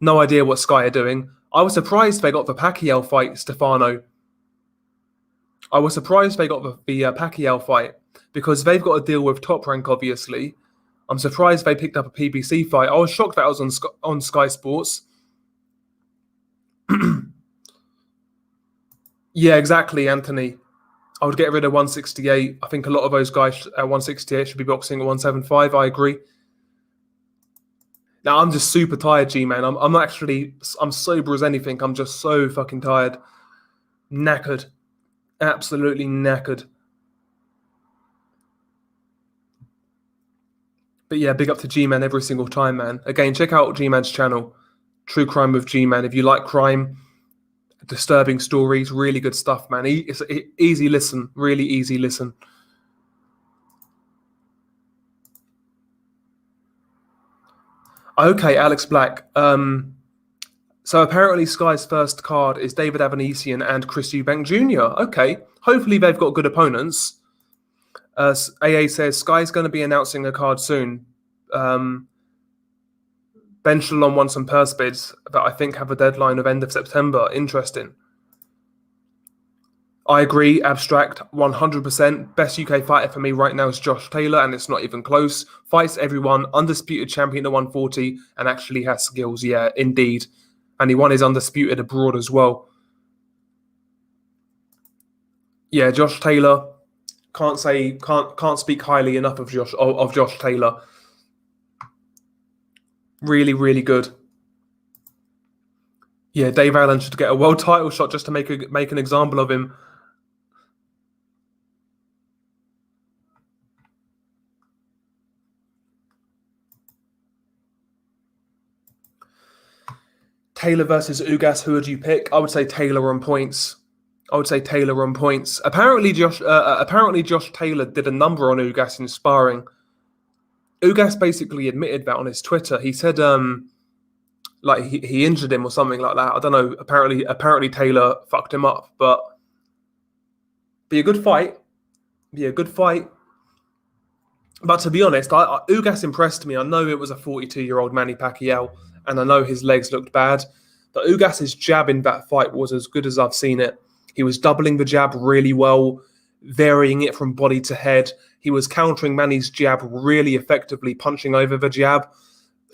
no idea what Sky are doing. I was surprised they got the Pacquiao fight, Stefano. I was surprised they got the Pacquiao fight because they've got to deal with Top Rank, obviously. I'm surprised they picked up a PBC fight. I was shocked that was on Sky Sports. Yeah, exactly, Anthony. I would get rid of 168. I think a lot of those guys at 168 should be boxing at 175. I agree. Now I'm just super tired, G-man. I'm sober as anything. I'm just so fucking tired. Knackered. Absolutely knackered. But yeah, big up to G-man every single time, man. Again, check out G-man's channel. True Crime with G-man. If you like crime, disturbing stories, really good stuff, man. It's an easy listen. Really easy listen. Okay, Alex Black. So apparently Sky's first card is David Avanesian and Chris Eubank Jr. Okay, hopefully they've got good opponents. AA says Sky's going to be announcing a card soon. Ben Shalom won some purse bids that I think have a deadline of end of September. Interesting. I agree, Abstract, 100%. Best UK fighter for me right now is Josh Taylor, and it's not even close. Fights everyone, undisputed champion at 140, and actually has skills, yeah, indeed. And he won his undisputed abroad as well. Yeah, Josh Taylor. Can't speak highly enough of Josh Taylor. Really, really good. Yeah, Dave Allen should get a world title shot just to make an example of him. Taylor versus Ugas, who would you pick? I would say Taylor on points. Apparently, Josh Taylor did a number on Ugas in sparring. Ugas basically admitted that on his Twitter. He said, like he injured him or something like that. I don't know. Apparently Taylor fucked him up, but be a good fight. But to be honest, Ugas impressed me. I know it was a 42-year-old Manny Pacquiao, and I know his legs looked bad, but Ugas's jab in that fight was as good as I've seen it. He was doubling the jab really well, varying it from body to head. He was countering Manny's jab really effectively, punching over the jab.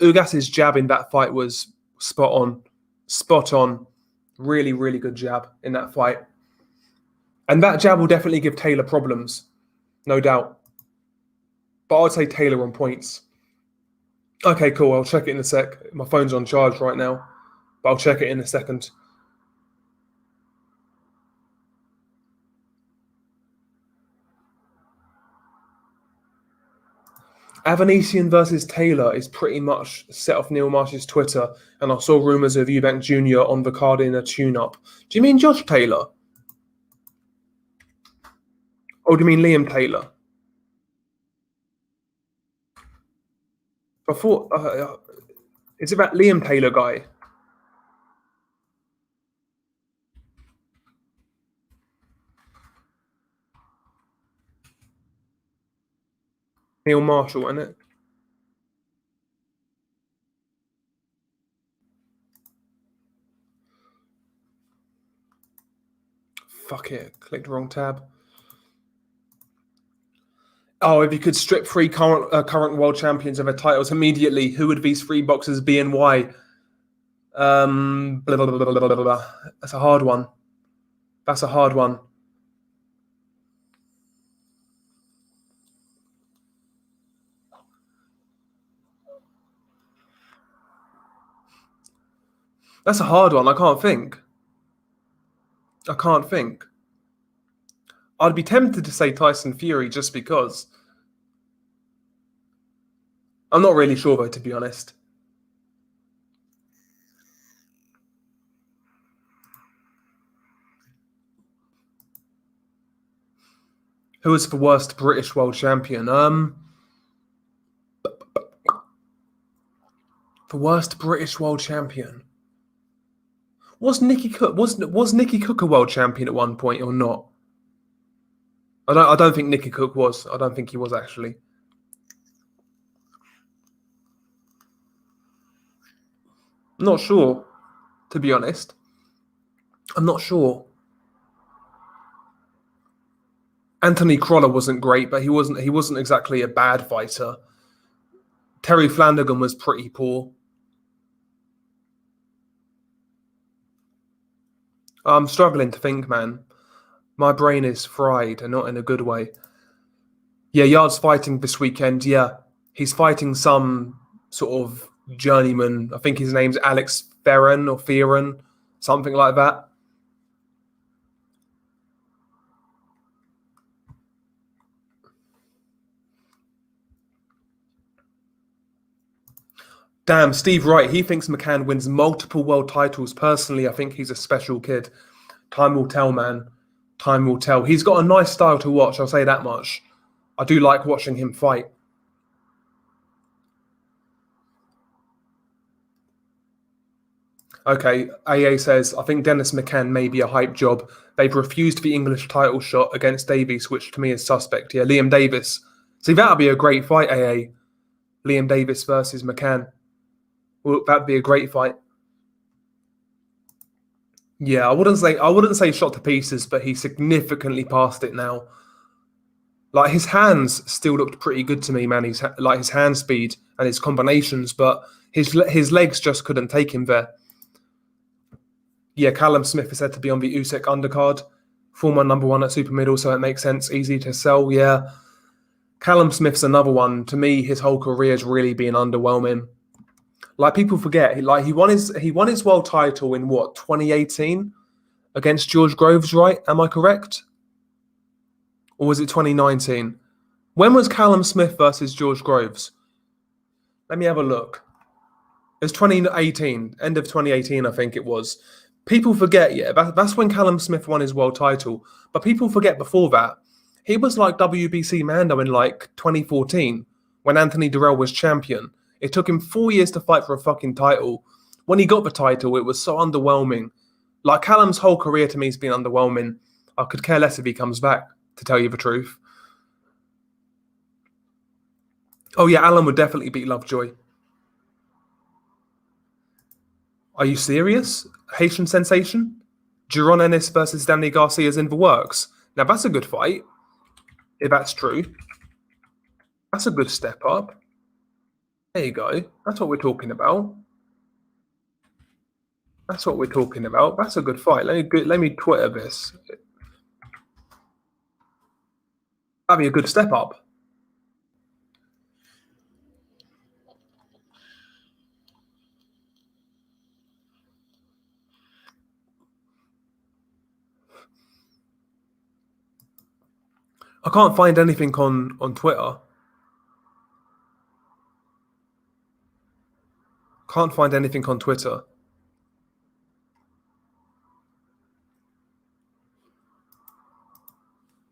Ugas's jab in that fight was spot on. Really, really good jab in that fight. And that jab will definitely give Taylor problems, no doubt. But I'd say Taylor on points. Okay, cool. I'll check it in a sec. My phone's on charge right now, but I'll check it in a second. Avanesian versus Taylor is pretty much set off Neil Marsh's Twitter, and I saw rumours of Eubank Jr. on the card in a tune-up. Do you mean Josh Taylor? Or do you mean Liam Taylor? Before, it's about Liam Taylor guy. Neil Marshall, isn't it? Fuck it, clicked the wrong tab. Oh, if you could strip three current world champions of their titles immediately, who would these three boxers be and why? Blah, blah, blah, blah, blah, blah. That's a hard one. That's a hard one. That's a hard one. I can't think. I'd be tempted to say Tyson Fury just because. I'm not really sure though, to be honest. Who was the worst British world champion? The worst British world champion. Was Nicky Cook was Nicky Cook a world champion at one point or not? I don't think Nicky Cook was. I don't think he was actually. I'm not sure, to be honest. I'm not sure. Anthony Crolla wasn't great, but he wasn't exactly a bad fighter. Terry Flanagan was pretty poor. I'm struggling to think, man. My brain is fried and not in a good way. Yeah, Yard's fighting this weekend. Yeah, he's fighting some sort of journeyman. I think his name's Alex Ferren, something like that. Damn, Steve Wright, he thinks Mccann wins multiple world titles. Personally, I think he's a special kid. Time will tell, man. Time will tell. He's got a nice style to watch, I'll say that much. I do like watching him fight. Okay, AA says, I think Dennis McCann may be a hype job. They've refused the English title shot against Davies, which to me is suspect. Yeah, Liam Davis. See, that'd be a great fight, AA. Liam Davis versus McCann. Well, that'd be a great fight. Yeah, I wouldn't say shot to pieces, but he significantly passed it now. Like his hands still looked pretty good to me, man. He's like his hand speed and his combinations, but his legs just couldn't take him there. Yeah, Callum Smith is said to be on the Usyk undercard, former #1 at super middle, so it makes sense, easy to sell. Yeah, Callum Smith's another one. To me, his whole career's really been underwhelming. Like people forget, he won his world title in what 2018 against George Groves, right? Am I correct? Or was it 2019? When was Callum Smith versus George Groves? Let me have a look. It was 2018, end of 2018, I think it was. People forget, yeah, that's when Callum Smith won his world title. But people forget before that, he was like WBC Mando in like 2014 when Anthony Durrell was champion. It took him 4 years to fight for a fucking title. When he got the title, it was so underwhelming. Like Callum's whole career to me has been underwhelming. I could care less if he comes back, to tell you the truth. Oh yeah, Alan would definitely beat Lovejoy. Are you serious? Haitian sensation? Jaron Ennis versus Danny Garcia's in the works. Now that's a good fight, if that's true. That's a good step up. There you go. That's what we're talking about. That's what we're talking about. That's a good fight. Let me Twitter this. That'd be a good step up. I can't find anything on Twitter. Can't find anything on Twitter.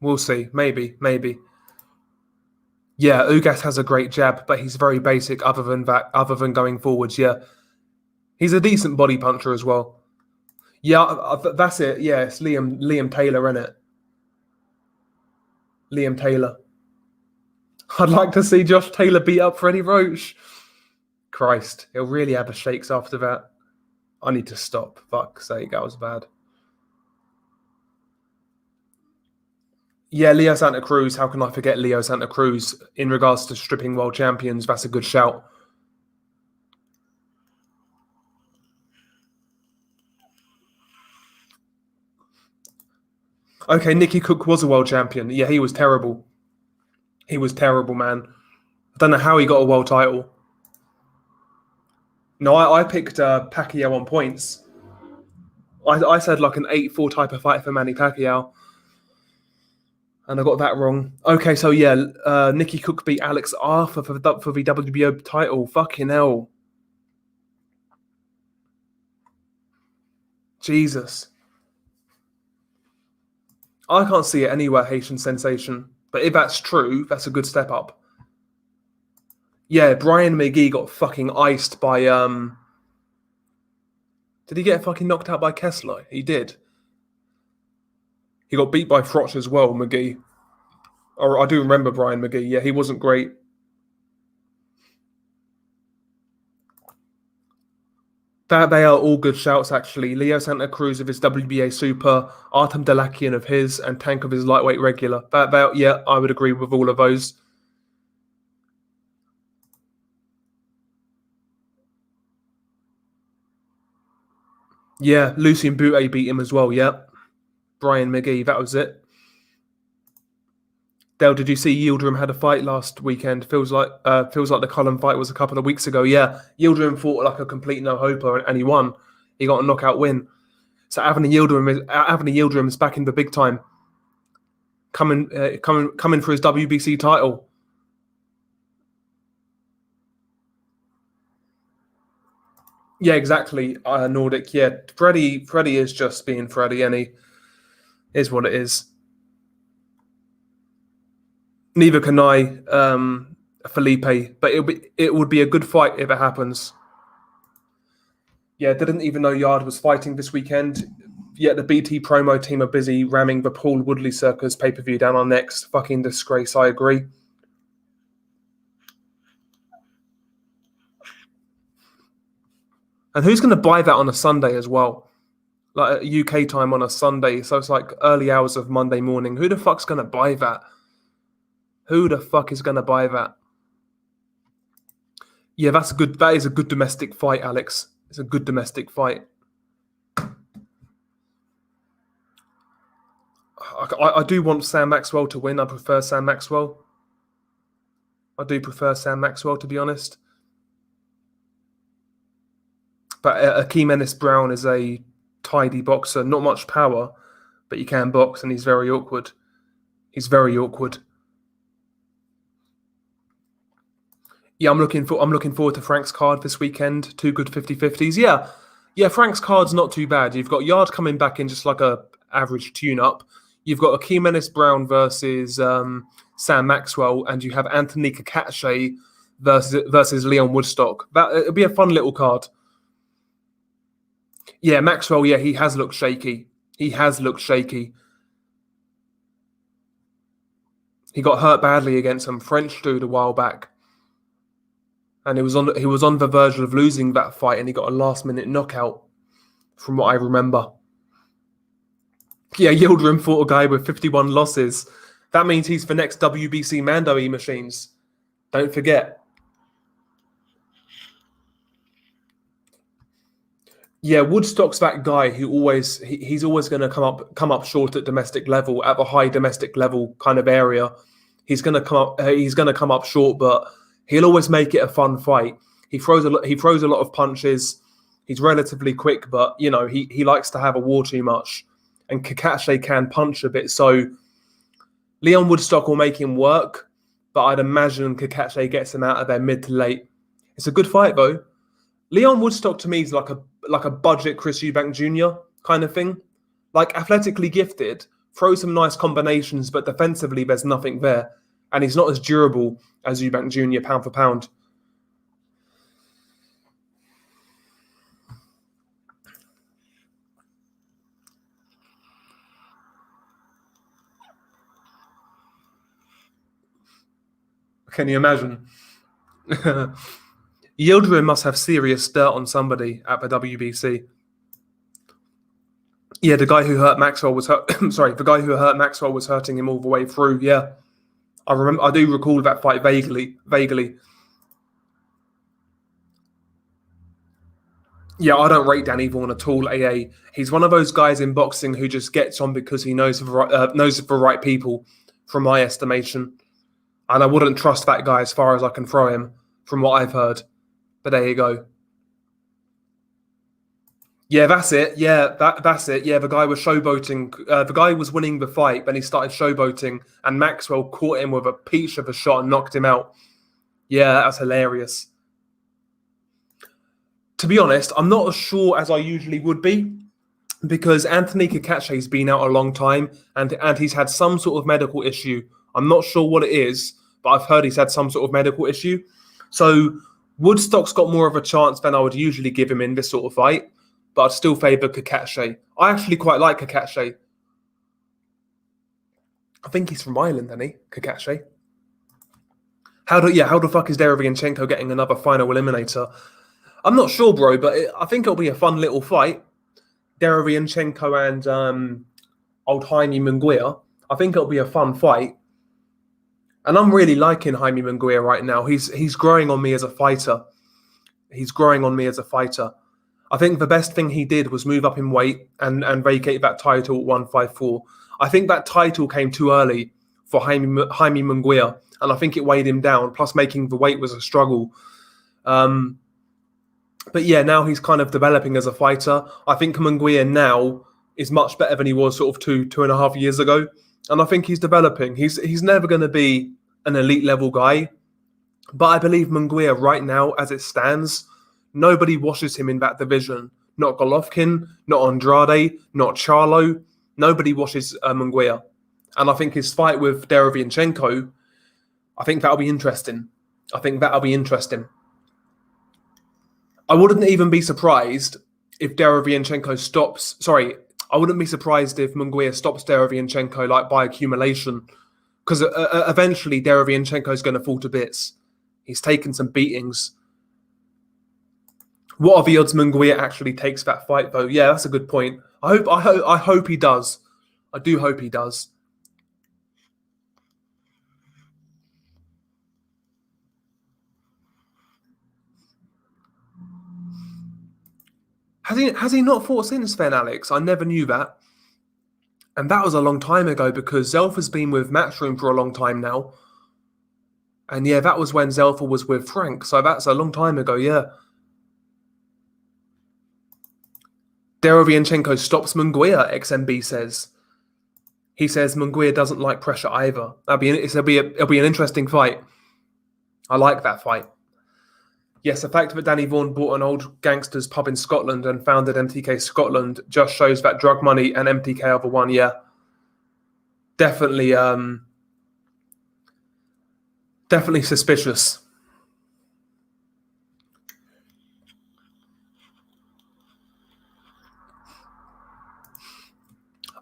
We'll see. Maybe. Yeah, Ugas has a great jab, but he's very basic other than going forwards. Yeah. He's a decent body puncher as well. Yeah, that's it. Yeah, it's Liam Taylor, isn't it? Liam Taylor. I'd like to see Josh Taylor beat up Freddie Roach. Christ, he'll really have the shakes after that. I need to stop. Fuck's sake, that was bad. Yeah, Leo Santa Cruz. How can I forget Leo Santa Cruz in regards to stripping world champions? That's a good shout. Okay, Nicky Cook was a world champion. Yeah, he was terrible. He was terrible, man. I don't know how he got a world title. No, I picked Pacquiao on points. I said like an 8-4 type of fight for Manny Pacquiao. And I got that wrong. Okay, so yeah, Nicky Cook beat Alex Arthur for the WBO title. Fucking hell. Jesus. I can't see it anywhere, Haitian sensation. But if that's true, that's a good step up. Yeah, Brian McGee got fucking iced by Did he get fucking knocked out by Kessler? He did. He got beat by Frotch as well, McGee. Or I do remember Brian McGee. Yeah, he wasn't great. They are all good shouts, actually. Leo Santa Cruz of his WBA Super, Artem Dalakian of his, and Tank of his lightweight regular. Yeah, I would agree with all of those. Yeah, Lucien Boutte beat him as well, yeah. Brian McGee, that was it. Dale, did you see Yildirim had a fight last weekend? Feels like the Cullen fight was a couple of weeks ago. Yeah, Yildirim fought like a complete no-hoper and he won. He got a knockout win. So Avni Yildirim is back in the big time. Coming for his WBC title. Yeah, exactly. Nordic. Yeah, Freddie is just being Freddie, and he is what it is. Neither can I, Felipe, but it would be a good fight if it happens. Yeah, didn't even know Yard was fighting this weekend. Yet the BT promo team are busy ramming the Paul Woodley Circus pay-per-view down our necks. Fucking disgrace, I agree. And who's going to buy that on a Sunday as well? Like UK time on a Sunday, so it's like early hours of Monday morning. Who the fuck's going to buy that? Who the fuck is going to buy that? Yeah, that is a good domestic fight, Alex. It's a good domestic fight. I do want Sam Maxwell to win. I prefer Sam Maxwell. I do prefer Sam Maxwell, to be honest. But Akeem Ennis-Brown is a tidy boxer. Not much power, but he can box, and he's very awkward. He's very awkward. Yeah, I'm looking forward to Frank's card this weekend. 2 good 50-50s. Yeah, Frank's card's not too bad. You've got Yard coming back in just like a average tune-up. You've got Akeem Ennis-Brown versus Sam Maxwell, and you have Anthony Kakachay versus Leon Woodstock. It'll be a fun little card. Yeah, Maxwell, yeah, he has looked shaky. He got hurt badly against some French dude a while back. And he was on the verge of losing that fight, and he got a last-minute knockout, from what I remember. Yeah, Yildirim fought a guy with 51 losses. That means he's the next WBC Mando E-Machines. Don't forget. Yeah, Woodstock's that guy who he's always going to come up short at domestic level, at the high domestic level kind of area. He's going to come up short, but he'll always make it a fun fight. He throws a lot of punches. He's relatively quick, but he likes to have a war too much. And Kakachay can punch a bit, so Leon Woodstock will make him work, but I'd imagine Kakachay gets him out of there mid to late. It's a good fight though. Leon Woodstock to me is like a budget Chris Eubank Jr. kind of thing. Like athletically gifted, throws some nice combinations, but defensively there's nothing there. And he's not as durable as Eubank Jr. pound for pound. Can you imagine? Yildirim must have serious dirt on somebody at the WBC. Yeah, the guy who hurt Maxwell was the guy who hurt Maxwell was hurting him all the way through. Yeah, I do recall that fight vaguely. Yeah, I don't rate Danny Vaughan at all. AA. He's one of those guys in boxing who just gets on because he knows the right people, from my estimation. And I wouldn't trust that guy as far as I can throw him, from what I've heard. But there you go. Yeah, that's it. Yeah, that's it. Yeah, the guy was showboating. The guy was winning the fight, then he started showboating, and Maxwell caught him with a peach of a shot and knocked him out. Yeah, that's hilarious. To be honest, I'm not as sure as I usually would be, because Anthony Kakachay has been out a long time, and he's had some sort of medical issue. I'm not sure what it is, but I've heard he's had some sort of medical issue. So Woodstock's got more of a chance than I would usually give him in this sort of fight, but I'd still favour Kakashi. I actually quite like Kakashi. I think he's from Ireland, isn't he? Kakashi. How the fuck is Derevianchenko getting another final eliminator? I'm not sure, bro, but I think it'll be a fun little fight. Derevianchenko and old Jaime Munguia. I think it'll be a fun fight. And I'm really liking Jaime Munguia right now. He's growing on me as a fighter. He's growing on me as a fighter. I think the best thing he did was move up in weight and vacate that title at 154. I think that title came too early for Jaime Munguia, and I think it weighed him down. Plus, making the weight was a struggle. But yeah, now he's kind of developing as a fighter. I think Munguia now is much better than he was sort of 2.5 years ago. And I think he's developing. He's never going to be an elite level guy. But I believe Munguia right now, as it stands, nobody washes him in that division. Not Golovkin, not Andrade, not Charlo. Nobody washes Munguia. And I think his fight with Derevianchenko, I think that'll be interesting. I wouldn't even be surprised if Derevianchenko stops. Sorry, I wouldn't be surprised if Munguia stops Derevianchenko like by accumulation, because eventually Derevianchenko is going to fall to bits. He's taken some beatings. What are the odds Munguia actually takes that fight, though? Yeah, that's a good point. I hope he does. I do hope he does. Has he not fought since then, Alex? I never knew that. And that was a long time ago, because Zelfa's been with Matchroom for a long time now. And yeah, that was when Zelfa was with Frank. So that's a long time ago, yeah. Derevianchenko stops Munguia, XMB says. He says Munguia doesn't like pressure either. It'll be an interesting fight. I like that fight. Yes, the fact that Danny Vaughan bought an old gangster's pub in Scotland and founded MTK Scotland just shows that drug money and MTK are the one, yeah. Definitely suspicious.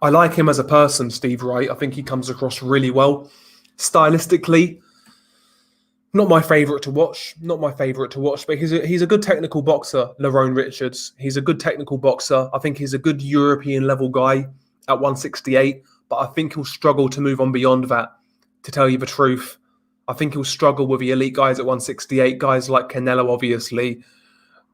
I like him as a person, Steve Wright. I think he comes across really well. Stylistically, not my favourite to watch. But he's a good technical boxer, Lerone Richards. He's a good technical boxer. I think he's a good European level guy at 168, but I think he'll struggle to move on beyond that, to tell you the truth. I think he'll struggle with the elite guys at 168, guys like Canelo, obviously,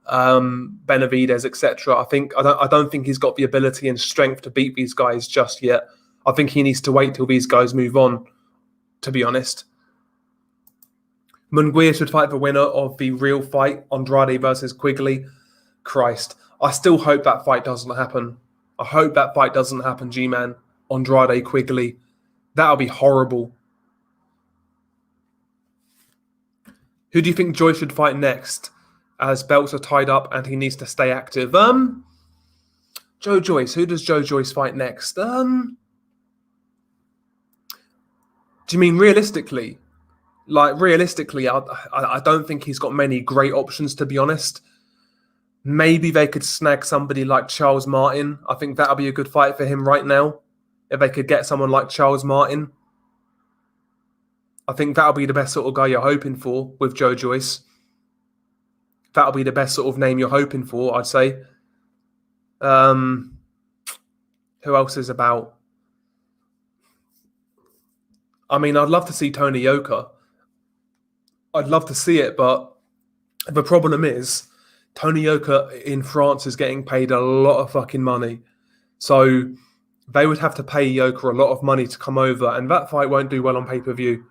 Benavidez, etc. I don't think he's got the ability and strength to beat these guys just yet. I think he needs to wait till these guys move on, to be honest. Munguia should fight the winner of the real fight, Andrade versus Quigley. Christ, I still hope that fight doesn't happen. I hope that fight doesn't happen, G-Man. Andrade Quigley. That'll be horrible. Who do you think Joyce should fight next, as belts are tied up and he needs to stay active? Joe Joyce. Who does Joe Joyce fight next? Do you mean realistically? Like, realistically, I don't think he's got many great options, to be honest. Maybe they could snag somebody like Charles Martin. I think that'll be a good fight for him right now, if they could get someone like Charles Martin. I think that'll be the best sort of guy you're hoping for with Joe Joyce. That'll be the best sort of name you're hoping for, I'd say. Who else is about? I mean, I'd love to see Tony Yoka. I'd love to see it, but the problem is Tony Yoka in France is getting paid a lot of fucking money. So they would have to pay Yoka a lot of money to come over, and that fight won't do well on pay-per-view.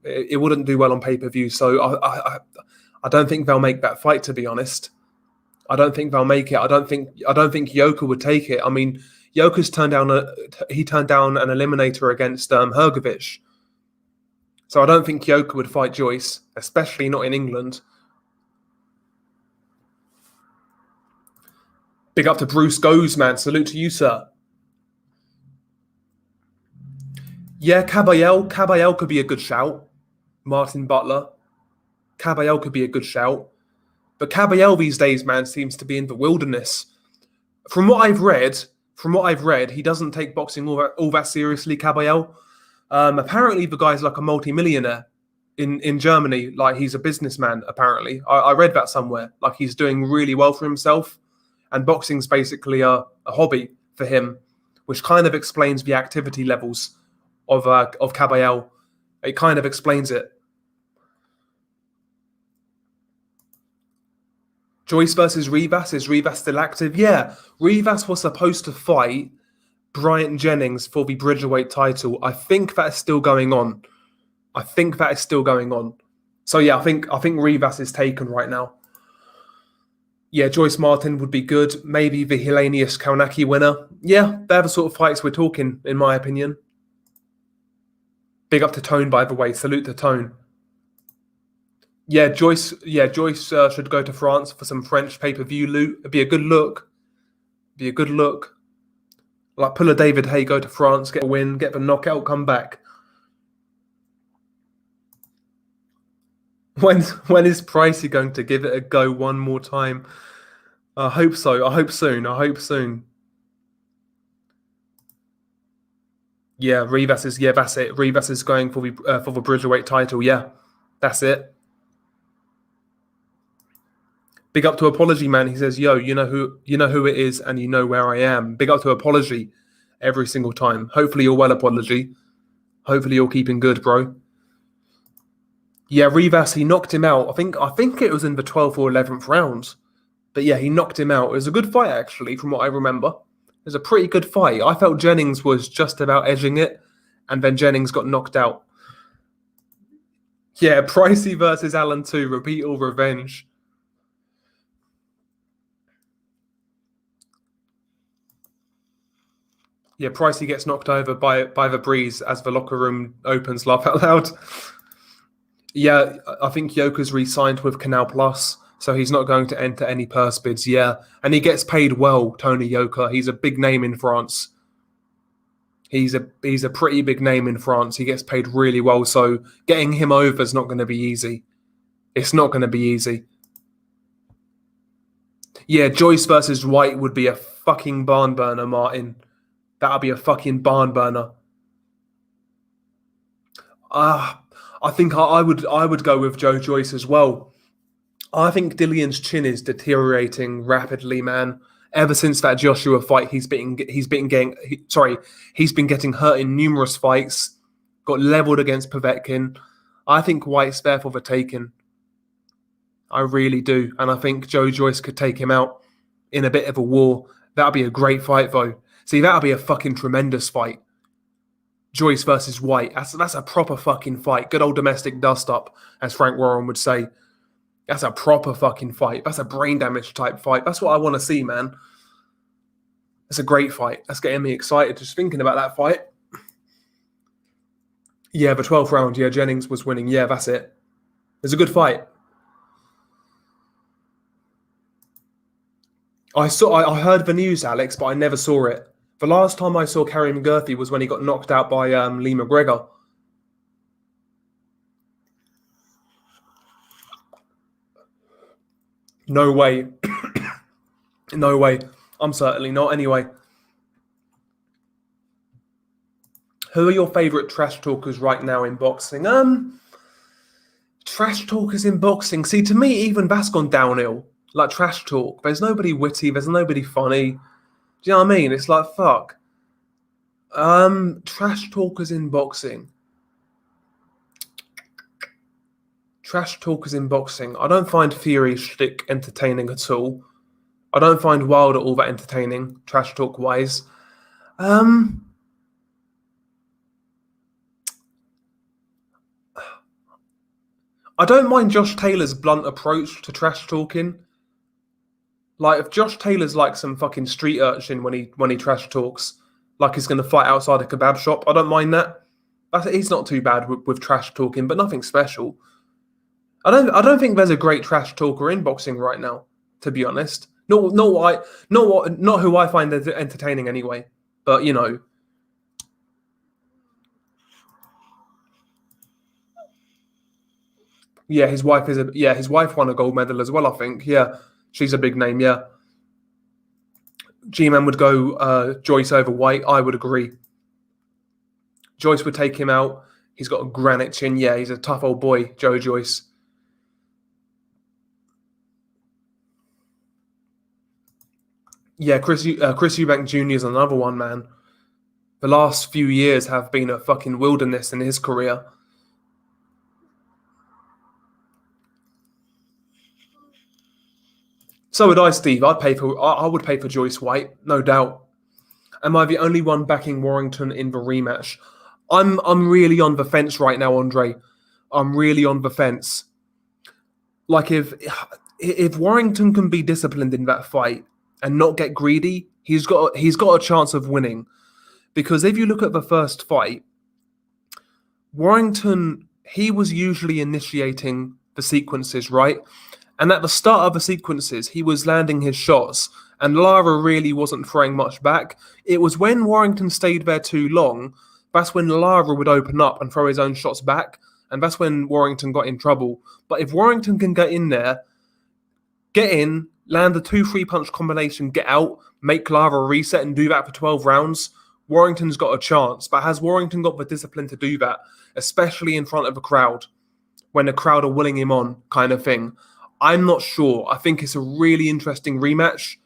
It wouldn't do well on pay-per-view. So I don't think they'll make that fight, to be honest. I don't think they'll make it. I don't think Yoka would take it. I mean, Yoka's turned down an eliminator against Hrgovic. So I don't think Yoka would fight Joyce, especially not in England. Big up to Bruce Goes, man. Salute to you, sir. Yeah, Caballel could be a good shout. Martin Butler. Caballel could be a good shout. But Caballel these days, man, seems to be in the wilderness. From what I've read, he doesn't take boxing all that seriously, Caballel. Apparently, the guy's like a multi-millionaire in Germany. Like, he's a businessman, apparently. I read that somewhere. Like, he's doing really well for himself. And boxing's basically a hobby for him, which kind of explains the activity levels of Caballel. It kind of explains it. Joyce versus Rivas. Is Rivas still active? Yeah. Rivas was supposed to fight Bryant Jennings for the Bridgerweight title. I think that is still going on. So yeah, I think Rivas is taken right now. Yeah, Joyce Martin would be good. Maybe the Helenius Kaunaki winner. Yeah, they're the sort of fights we're talking, in my opinion. Big up to Tone, by the way. Salute to Tone. Yeah, Joyce. Yeah, Joyce should go to France for some French pay-per-view loot. It'd be a good look. Like, pull a David Hay, go to France, get a win, get the knockout, come back. When is Pricey going to give it a go one more time? I hope so. I hope soon. Yeah, Rivas is. Yeah, that's it. Rivas is going for the Bridgerweight title. Yeah, that's it. Big up to Apology Man. He says, "Yo, you know who it is, and you know where I am." Big up to Apology, every single time. Hopefully you're well, Apology. Hopefully you're keeping good, bro. Yeah, Rivas, he knocked him out. I think it was in the 12th or 11th round. But yeah, he knocked him out. It was a good fight, actually, from what I remember. It was a pretty good fight. I felt Jennings was just about edging it, and then Jennings got knocked out. Yeah, Pricey versus Allen 2, repeat or revenge. Yeah, Pricey gets knocked over by the breeze as the locker room opens. Laugh out loud. Yeah, I think Yoka's re-signed with Canal Plus, so he's not going to enter any purse bids. Yeah, and he gets paid well, Tony Yoka. He's a big name in France. He's a pretty big name in France. He gets paid really well, so getting him over is not going to be easy. It's not going to be easy. Yeah, Joyce versus White would be a fucking barn burner, Martin. That'd be a fucking barn burner. I think I would go with Joe Joyce as well. I think Dillian's chin is deteriorating rapidly, man. Ever since that Joshua fight, he's been getting hurt in numerous fights. Got leveled against Povetkin. I think White's there for the taking. I really do, and I think Joe Joyce could take him out in a bit of a war. That'd be a great fight, though. See, that'd be a fucking tremendous fight. Joyce versus White. That's a proper fucking fight. Good old domestic dust-up, as Frank Warren would say. That's a proper fucking fight. That's a brain damage type fight. That's what I want to see, man. That's a great fight. That's getting me excited just thinking about that fight. Yeah, the 12th round. Yeah, Jennings was winning. Yeah, that's it. It's a good fight. I heard the news, Alex, but I never saw it. The last time I saw Kerry McGurthy was when he got knocked out by Lee McGregor. No way. No way. I'm certainly not. Anyway. Who are your favourite trash talkers right now in boxing? Trash talkers in boxing. See, to me, even that's gone downhill. Like, trash talk. There's nobody witty. There's nobody funny. Do you know what I mean? It's like, fuck. Trash talkers in boxing. Trash talkers in boxing. I don't find Fury shtick entertaining at all. I don't find Wilder all that entertaining, trash talk wise. I don't mind Josh Taylor's blunt approach to trash talking. Like, if Josh Taylor's like some fucking street urchin when he trash talks, like he's going to fight outside a kebab shop, I don't mind that. He's not too bad with trash talking, but nothing special. I don't think there's a great trash talker in boxing right now, to be honest. Not who I find entertaining anyway. But you know, Yeah, his wife his wife won a gold medal as well, I think. Yeah, she's a big name. Yeah, G-Man would go Joyce over White. I would agree. Joyce would take him out. He's got a granite chin. Yeah, he's a tough old boy, Joe Joyce. Yeah, Chris Eubank Jr. is another one, man. The last few years have been a fucking wilderness in his career. So would I, Steve. I would pay for Joyce White, no doubt. Am I the only one backing Warrington in the rematch? I'm really on the fence right now, Andre. I'm really on the fence. Like if Warrington can be disciplined in that fight and not get greedy, he's got a chance of winning. Because if you look at the first fight, Warrington, he was usually initiating the sequences, right? And at the start of the sequences, he was landing his shots, and Lara really wasn't throwing much back. It was when Warrington stayed there too long, that's when Lara would open up and throw his own shots back, and that's when Warrington got in trouble. But if Warrington can get in there, get in, land a 2-3 punch combination, get out, make Lara reset and do that for 12 rounds, Warrington's got a chance. But has Warrington got the discipline to do that, especially in front of a crowd, when the crowd are willing him on, kind of thing? I'm not sure. I think it's a really interesting rematch.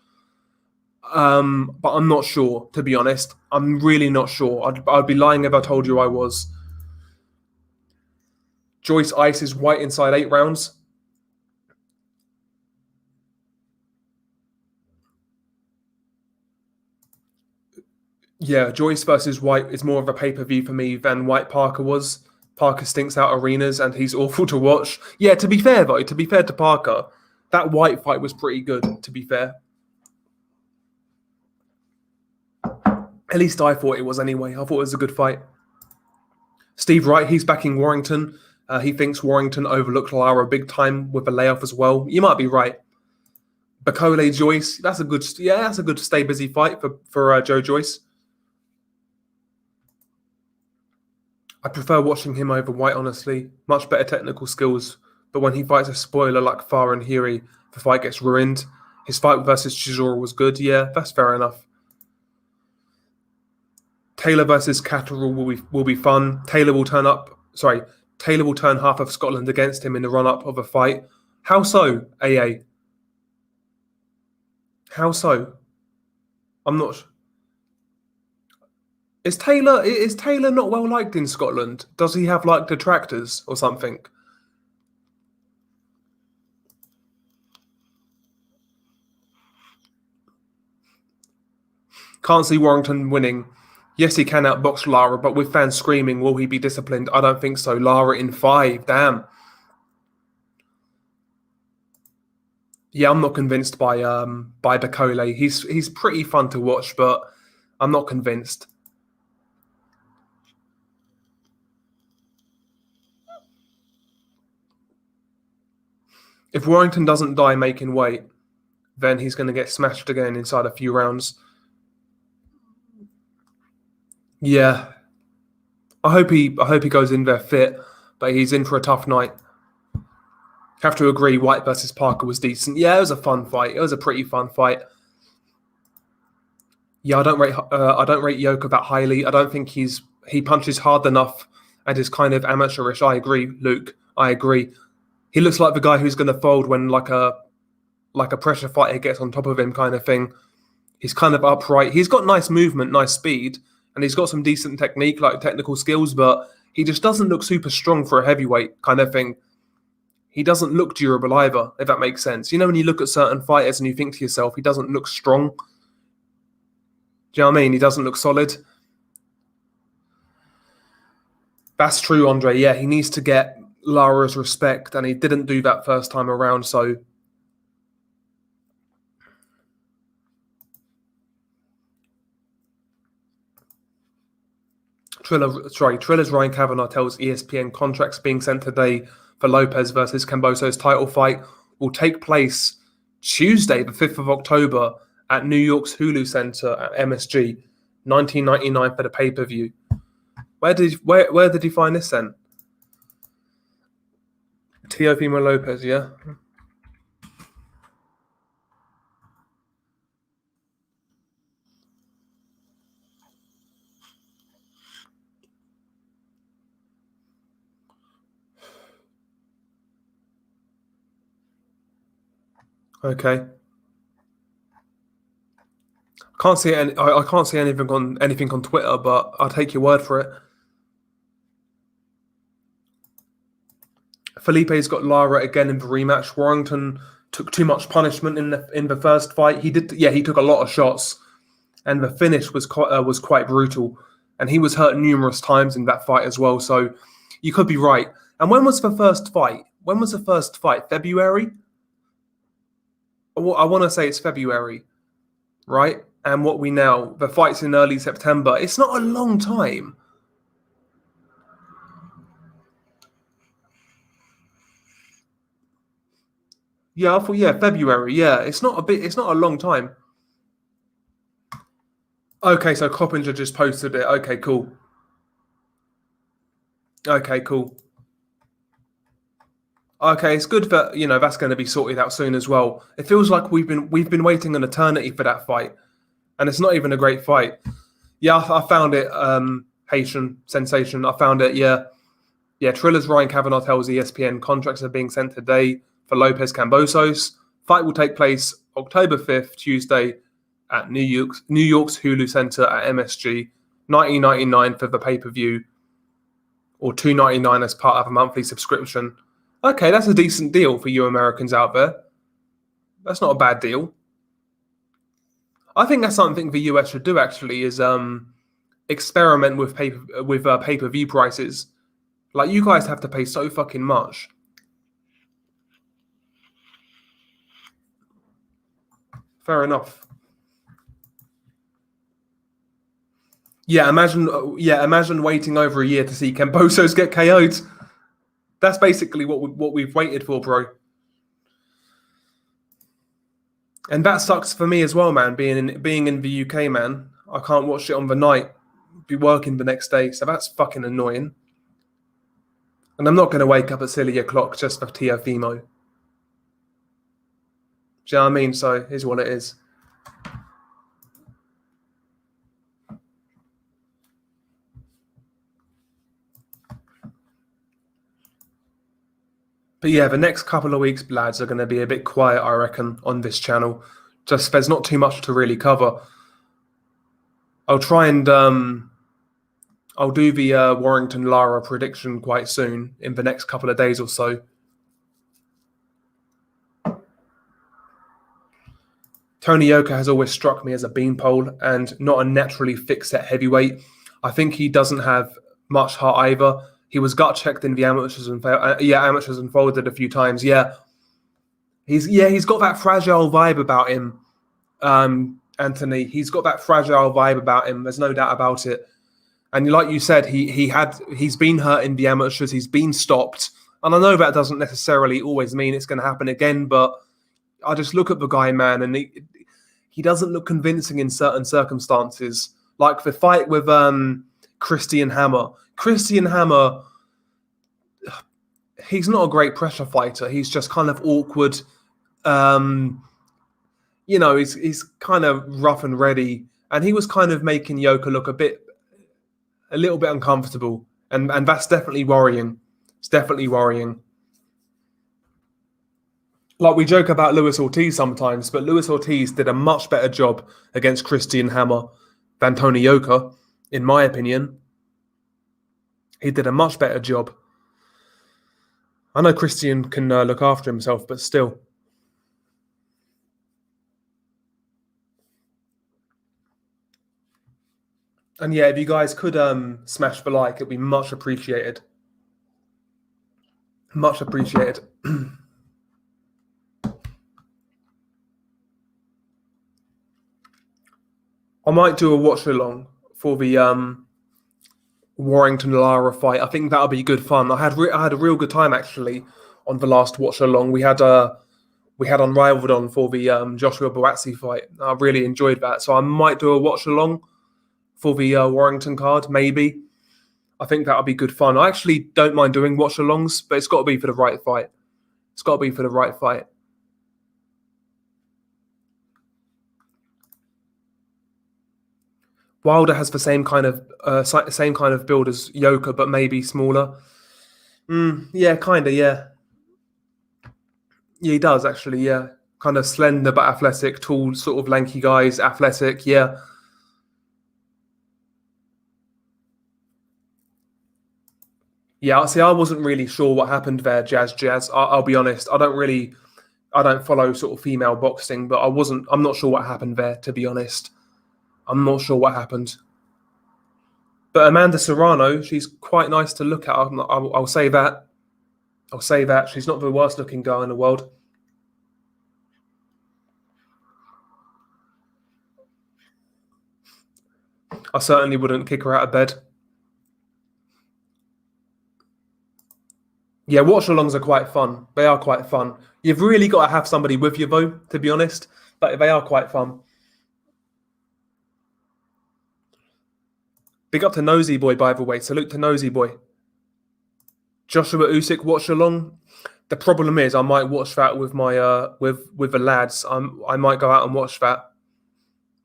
But I'm not sure, to be honest. I'm really not sure. I'd be lying if I told you I was. Joyce ices White inside 8 rounds. Yeah, Joyce versus White is more of a pay-per-view for me than White Parker was. Parker stinks out arenas and he's awful to watch. Yeah, to be fair, though, to be fair to Parker, that White fight was pretty good, to be fair. At least I thought it was anyway. I thought it was a good fight. Steve Wright, he's backing Warrington. He thinks Warrington overlooked Lara big time with a layoff as well. You might be right. Pacquaio Joyce, that's a good stay busy fight for Joe Joyce. I prefer watching him over White, honestly. Much better technical skills. But when he fights a spoiler like Farah and Hiri, the fight gets ruined. His fight versus Chisora was good. Yeah, that's fair enough. Taylor versus Catterall will be fun. Taylor will turn half of Scotland against him in the run-up of a fight. How so, AA? How so? I'm not. Is Taylor not well liked in Scotland? Does he have like detractors or something? Can't see Warrington winning. Yes, he can outbox Lara, but with fans screaming, will he be disciplined? I don't think so. Lara in 5, damn. Yeah, I'm not convinced by Pacquaio. He's pretty fun to watch, but I'm not convinced. If Warrington doesn't die making weight, then he's going to get smashed again inside a few rounds. Yeah, I hope he goes in there fit, but he's in for a tough night. Have to agree, White versus Parker was decent. Yeah, it was a fun fight. It was a pretty fun fight. Yeah, I don't rate Yoka that highly. I don't think he punches hard enough and is kind of amateurish. I agree, Luke. I agree. He looks like the guy who's going to fold when like a pressure fighter gets on top of him, kind of thing. He's kind of upright. He's got nice movement, nice speed, and he's got some decent technique, like technical skills, but he just doesn't look super strong for a heavyweight kind of thing. He doesn't look durable either, if that makes sense. You know, when you look at certain fighters and you think to yourself, he doesn't look strong. Do you know what I mean? He doesn't look solid. That's true, Andre. Yeah, he needs to get Lara's respect, and he didn't do that first time around, so... Triller's Ryan Kavanagh tells ESPN contracts being sent today for Lopez versus Kamboso's title fight will take place Tuesday, the 5th of October, at New York's Hulu Center at MSG, $19.99 for the pay-per-view. Where did you find this then? Teofimo Lopez, yeah. Okay. Can't see any, I can't see anything on Twitter, but I'll take your word for it. Felipe's got Lara again in the rematch. Warrington took too much punishment in the first fight. He took a lot of shots, and the finish was quite brutal. And he was hurt numerous times in that fight as well. So you could be right. And when was the first fight? February? I want to say it's February, right? And what we now, the fight's in early September. It's not a long time. Yeah, I thought, February. Yeah, it's not a long time. Okay, so Coppinger just posted it. Okay, cool. Okay, cool. Okay, it's good that that's going to be sorted out soon as well. It feels like we've been waiting an eternity for that fight, and it's not even a great fight. Yeah, I found it. Haitian sensation. I found it. Yeah. Triller's Ryan Kavanaugh tells ESPN contracts are being sent today for Lopez Cambosos. Fight will take place October 5th, Tuesday, at New York's Hulu Center at MSG. $19.99 for the pay-per-view, or $2.99 as part of a monthly subscription. Okay, that's a decent deal for you Americans out there. That's not a bad deal. I think that's something the US should do. Actually, is experiment with pay-per-view prices. Like, you guys have to pay so fucking much. Fair enough. Yeah, imagine waiting over a year to see Cambosos get KO'd. That's basically what we've waited for, bro. And that sucks for me as well, man. Being in the UK, man, I can't watch it on the night. Be working the next day, so that's fucking annoying. And I'm not going to wake up at silly o'clock just for Teofimo. Do you know what I mean? So here's what it is. But yeah, the next couple of weeks, lads, are going to be a bit quiet, I reckon, on this channel. Just there's not too much to really cover. I'll try and I'll do the Warrington Lara prediction quite soon in the next couple of days or so. Tony Yoka has always struck me as a beanpole and not a naturally thick-set heavyweight. I think he doesn't have much heart either. He was gut checked in the amateurs and amateurs and folded a few times. Yeah, he's got that fragile vibe about him, Anthony. He's got that fragile vibe about him. There's no doubt about it. And like you said, he's been hurt in the amateurs. He's been stopped, and I know that doesn't necessarily always mean it's going to happen again. But I just look at the guy, man, and he doesn't look convincing in certain circumstances, like the fight with Christian Hammer. Christian Hammer, he's not a great pressure fighter. He's just kind of awkward. He's kind of rough and ready, and he was kind of making Yoka look a little bit uncomfortable, and that's definitely worrying. It's definitely worrying. Like, we joke about Luis Ortiz sometimes, but Luis Ortiz did a much better job against Christian Hammer than Tony Yoka, in my opinion. He did a much better job. I know Christian can look after himself, but still. And yeah, if you guys could smash the like, it'd be much appreciated. Much appreciated. I might do a watch along for the Warrington Lara fight. I think that'll be good fun. I had a real good time actually on the last watch along. We had Unrivaled on for the Joshua Buatsi fight. I really enjoyed that, so I might do a watch along for the Warrington card. Maybe. I think that'll be good fun. I actually don't mind doing watch alongs, but it's got to be for the right fight. It's got to be for the right fight. Wilder has the same kind of build as Yoka, but maybe smaller. Yeah, kind of. Yeah, he does actually. Yeah, kind of slender but athletic, tall, sort of lanky guys, athletic. Yeah. Yeah, see, I wasn't really sure what happened there, Jazz. I'll be honest. I don't follow sort of female boxing, but I'm not sure what happened there, to be honest. I'm not sure what happened. But Amanda Serrano, she's quite nice to look at. I'll say that. I'll say that. She's not the worst looking girl in the world. I certainly wouldn't kick her out of bed. Yeah, watch alongs are quite fun. They are quite fun. You've really got to have somebody with you, though, to be honest. But they are quite fun. Big up to Nosy Boy, by the way. Salute to Nosy Boy. Joshua Usyk watch along. The problem is, I might watch that with my with the lads. I might go out and watch that.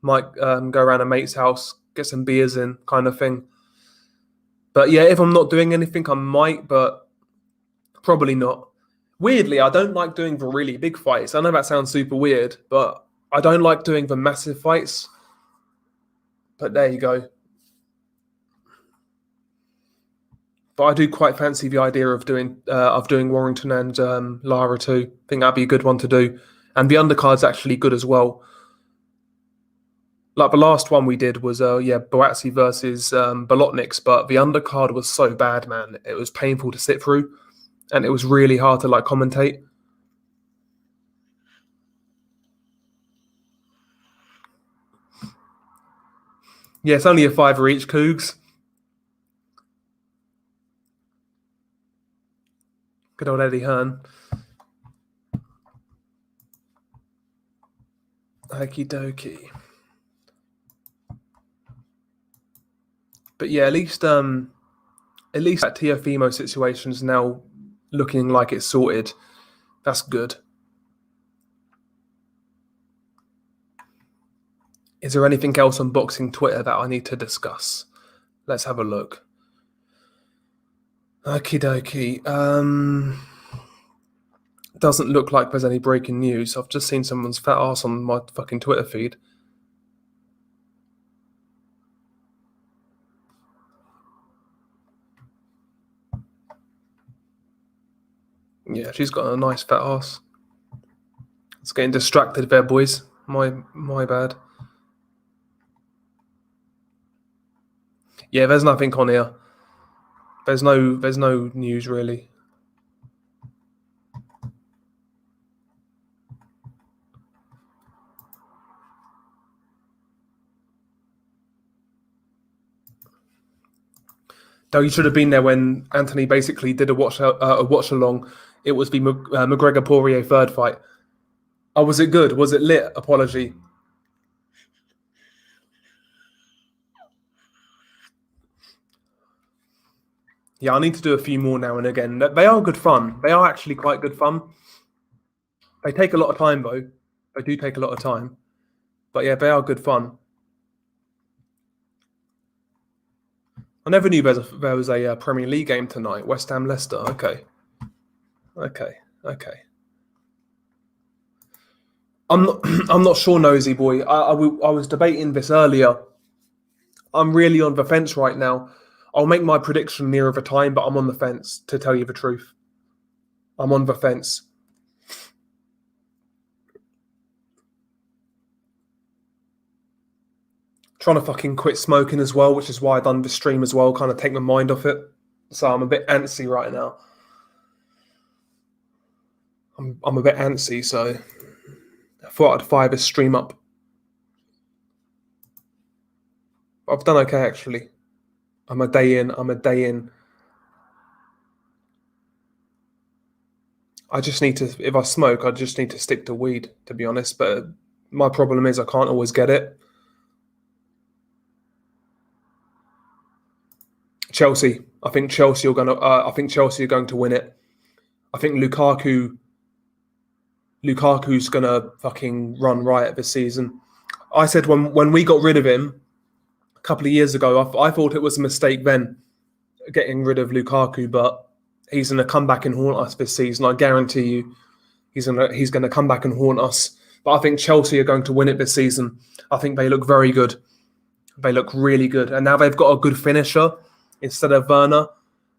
Might go around a mate's house, get some beers in, kind of thing. But yeah, if I'm not doing anything, I might, but probably not. Weirdly, I don't like doing the really big fights. I know that sounds super weird, but I don't like doing the massive fights. But there you go. But I do quite fancy the idea of doing Warrington and Lara too. I think that'd be a good one to do, and the undercard's actually good as well. Like the last one we did was Boatsi versus Bolotniks, but the undercard was so bad, man. It was painful to sit through, and it was really hard to like commentate. Yeah, it's only a $5 each, Cougs. Good old Eddie Hearn. Okie dokie. But yeah, at least that Teofimo situation is now looking like it's sorted. That's good. Is there anything else on boxing Twitter that I need to discuss? Let's have a look. Okie dokie. Doesn't look like there's any breaking news. I've just seen someone's fat ass on my fucking Twitter feed. Yeah, she's got a nice fat ass. It's getting distracted there, boys. My bad. Yeah, there's nothing on here. There's no news really. Though you should have been there when Anthony basically did a watch along. It was the McGregor Poirier third fight. Oh, was it good? Was it lit? Apology. Yeah, I need to do a few more now and again. They are good fun. They are actually quite good fun. They take a lot of time, though. They do take a lot of time. But yeah, they are good fun. I never knew there was a Premier League game tonight. West Ham Leicester. Okay. I'm not sure, Nosy Boy. I was debating this earlier. I'm really on the fence right now. I'll make my prediction nearer the time, but I'm on the fence, to tell you the truth. I'm on the fence. Trying to fucking quit smoking as well, which is why I done the stream as well, kind of take my mind off it. So I'm a bit antsy right now. I'm a bit antsy, so I thought I'd fire this stream up. I've done okay, actually. I'm a day in. I just need to, if I smoke, I just need to stick to weed, to be honest. But my problem is I can't always get it. Chelsea. I think Chelsea are going to win it. I think Lukaku Lukaku's gonna fucking run riot this season. I said when we got rid of him a couple of years ago, I thought it was a mistake then getting rid of Lukaku, but he's gonna come back and haunt us this season. I guarantee you, he's gonna come back and haunt us. But I think Chelsea are going to win it this season. I think they look very good. They look really good, and now they've got a good finisher instead of Werner.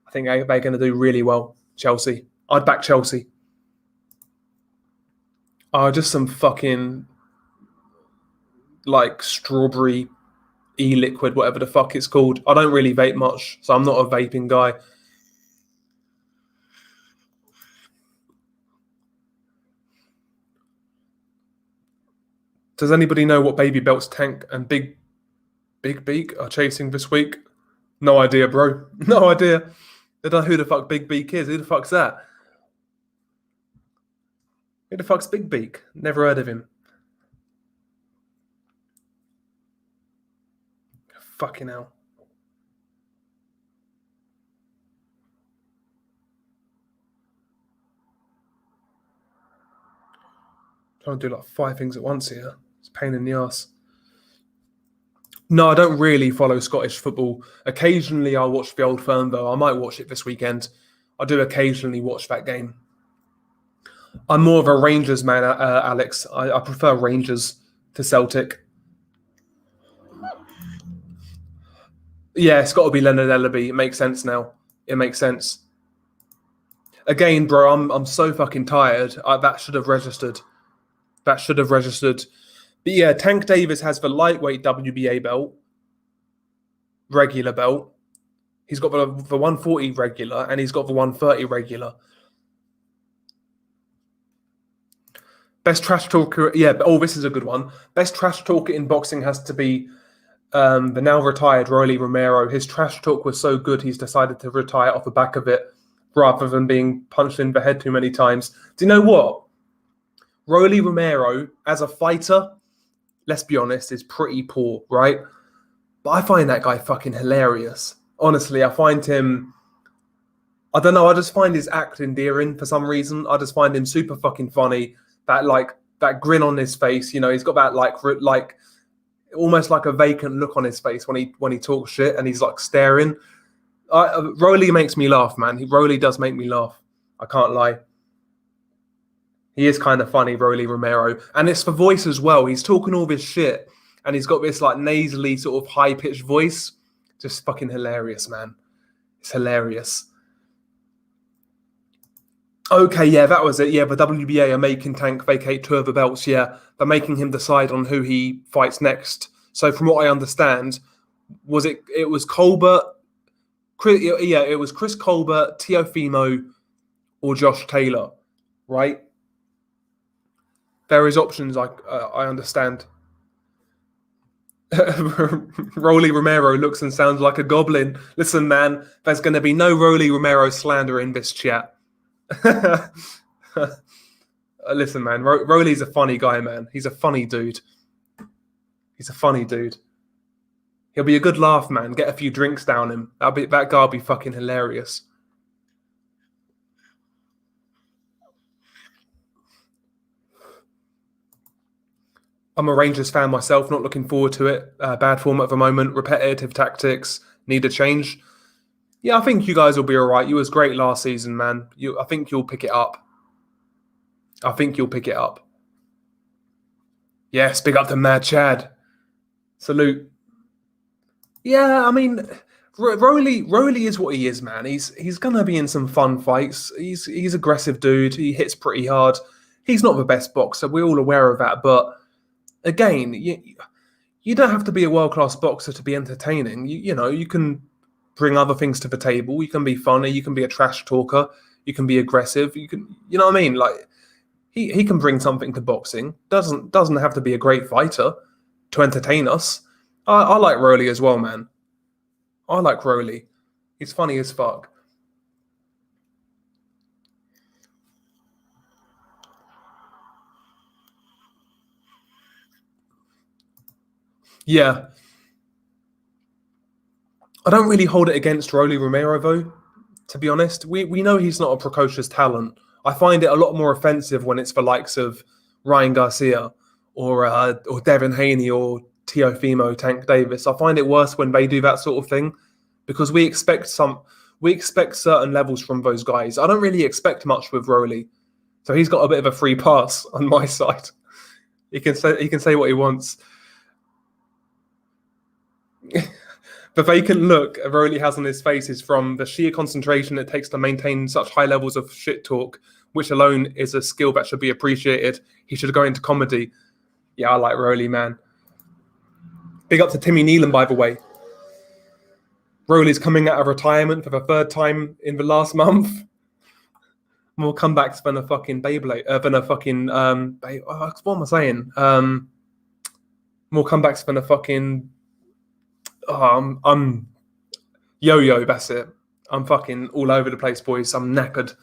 I think they're going to do really well. Chelsea, I'd back Chelsea. Just some fucking like strawberry e-liquid, whatever the fuck it's called. I don't really vape much, so I'm not a vaping guy. Does anybody know what Baby Belt's Tank and Big Beak are chasing this week? No idea, bro. No idea. I don't know who the fuck Big Beak is. Who the fuck's that? Who the fuck's Big Beak? Never heard of him. Fucking hell. Trying to do like 5 things at once here. It's a pain in the ass. No, I don't really follow Scottish football. Occasionally I'll watch the Old Firm, though. I might watch it this weekend. I do occasionally watch that game. I'm more of a Rangers man, Alex. I prefer Rangers to Celtic. Yeah, it's got to be Leonard Ellaby. It makes sense now. It makes sense. Again, bro, I'm so fucking tired. That should have registered. That should have registered. But yeah, Tank Davis has the lightweight WBA belt, regular belt. He's got the 140 regular, and he's got the 130 regular. Best trash talker, yeah. This is a good one. Best trash talker in boxing has to be the now retired Rolly Romero. His trash talk was so good, he's decided to retire off the back of it, rather than being punched in the head too many times. Do you know what? Rolly Romero, as a fighter, let's be honest, is pretty poor, right? But I find that guy fucking hilarious. Honestly, I find him... I don't know, I just find his act endearing for some reason. I just find him super fucking funny. That grin on his face, you know, he's got that like almost like a vacant look on his face when he talks shit and he's like staring. Rolly makes me laugh, man. Rolly does make me laugh. I can't lie. He is kind of funny, Rolly Romero. And it's for voice as well. He's talking all this shit and he's got this like nasally sort of high-pitched voice. Just fucking hilarious, man. It's hilarious. Okay, yeah, that was it. Yeah, the WBA are making Tank vacate 2 of the belts, yeah. They're making him decide on who he fights next. So from what I understand, it was Colbert, it was Chris Colbert, Teofimo, or Josh Taylor, right? There is options, I understand. Rolly Romero looks and sounds like a goblin. Listen, man, there's going to be no Rolly Romero slander in this chat. Listen, man, Rolly's a funny guy, man. He's a funny dude. He's a funny dude. He'll be a good laugh, man. Get a few drinks down him. That guy'll be fucking hilarious. I'm a Rangers fan myself, not looking forward to it. Bad form at the moment, repetitive tactics, need a change. Yeah, I think you guys will be all right. You was great last season, man. I think you'll pick it up. I think you'll pick it up. Yes, big up to Mad Chad. Salute. Yeah, I mean, Rolly is what he is, man. He's gonna be in some fun fights. He's aggressive dude. He hits pretty hard. He's not the best boxer. We're all aware of that. But again, you don't have to be a world-class boxer to be entertaining. You know, you can bring other things to the table. You can be funny. You can be a trash talker. You can be aggressive. You know what I mean? Like he can bring something to boxing. Doesn't have to be a great fighter to entertain us. I like Rolly as well, man. I like Rolly. He's funny as fuck. Yeah. I don't really hold it against Rolly Romero, though, to be honest. We know he's not a precocious talent. I find it a lot more offensive when it's the likes of Ryan Garcia or Devin Haney or Teofimo Tank Davis. I find it worse when they do that sort of thing because we expect certain levels from those guys. I don't really expect much with Rowley, so he's got a bit of a free pass on my side. He can say what he wants. The vacant look Rowley has on his face is from the sheer concentration it takes to maintain such high levels of shit talk, which alone is a skill that should be appreciated. He should go into comedy. Yeah, I like Rowley, man. Big up to Timmy Nealon, by the way. Rowley's coming out of retirement for the third time in the last month. More comebacks than a fucking Beyblade, than a fucking what am I saying? More comebacks than a fucking. I'm yo-yo. That's it. I'm fucking all over the place, boys. I'm knackered.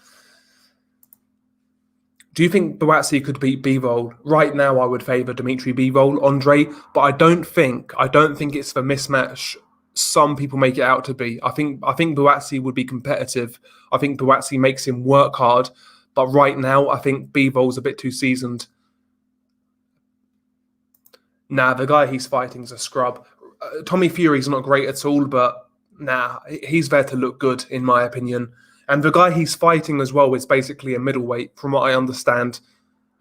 Do you think Buatsi could beat Bivol? Right now, I would favour Dimitri Bivol, Andre, but I don't think it's the mismatch some people make it out to be. I think Buatsi would be competitive. I think Buatsi makes him work hard, but right now, I think Bivol's a bit too seasoned. Nah, the guy he's fighting is a scrub. Tommy Fury's not great at all, but nah, he's there to look good, in my opinion. And the guy he's fighting as well is basically a middleweight, from what I understand,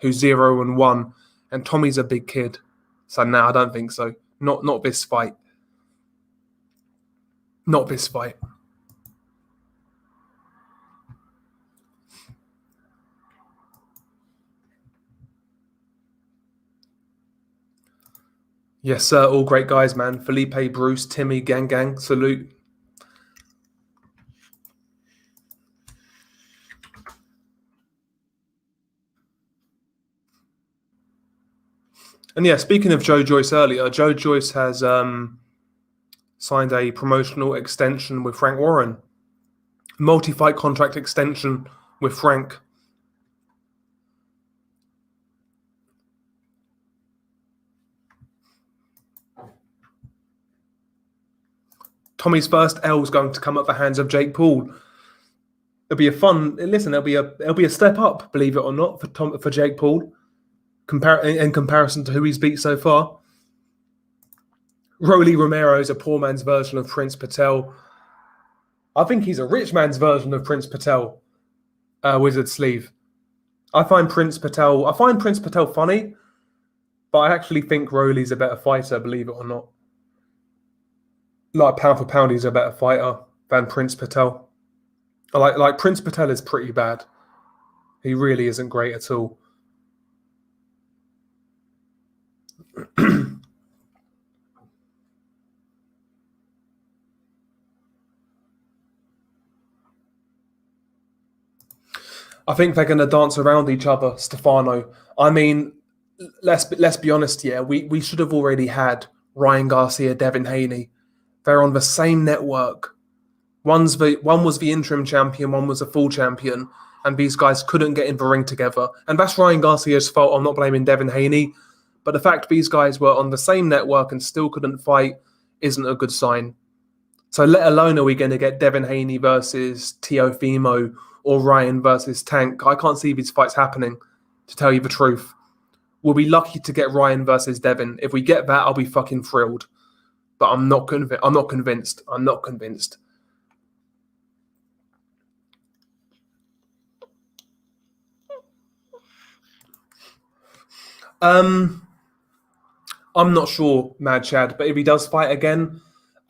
who's 0-1. And Tommy's a big kid. So nah, I don't think so. Not this fight. Not this fight. Yes, sir. All great guys, man. Felipe, Bruce, Timmy, gang, salute. And yeah, speaking of Joe Joyce earlier, Joe Joyce has signed a promotional extension with Frank Warren. Multi-fight contract extension with Frank. Tommy's first L is going to come at the hands of Jake Paul. It'll be it'll be a step up, believe it or not, for Jake Paul, in comparison to who he's beat so far. Rolly Romero is a poor man's version of Prince Patel. I think he's a rich man's version of Prince Patel. Wizard Sleeve. I find Prince Patel funny, but I actually think Rolly's a better fighter, believe it or not. Like pound for pound, he's a better fighter than Prince Patel. Like Prince Patel is pretty bad. He really isn't great at all. I think they're going to dance around each other, Stefano. I mean, let's be honest. Yeah, we should have already had Ryan Garcia, Devin Haney. They're on the same network. One was the interim champion, one was a full champion, and these guys couldn't get in the ring together. And that's Ryan Garcia's fault. I'm not blaming Devin Haney, but the fact these guys were on the same network and still couldn't fight isn't a good sign. So let alone are we going to get Devin Haney versus Teofimo or Ryan versus Tank. I can't see these fights happening, to tell you the truth. We'll be lucky to get Ryan versus Devin. If we get that, I'll be fucking thrilled. But I'm not convinced. I'm not sure, Mad Chad, but if he does fight again,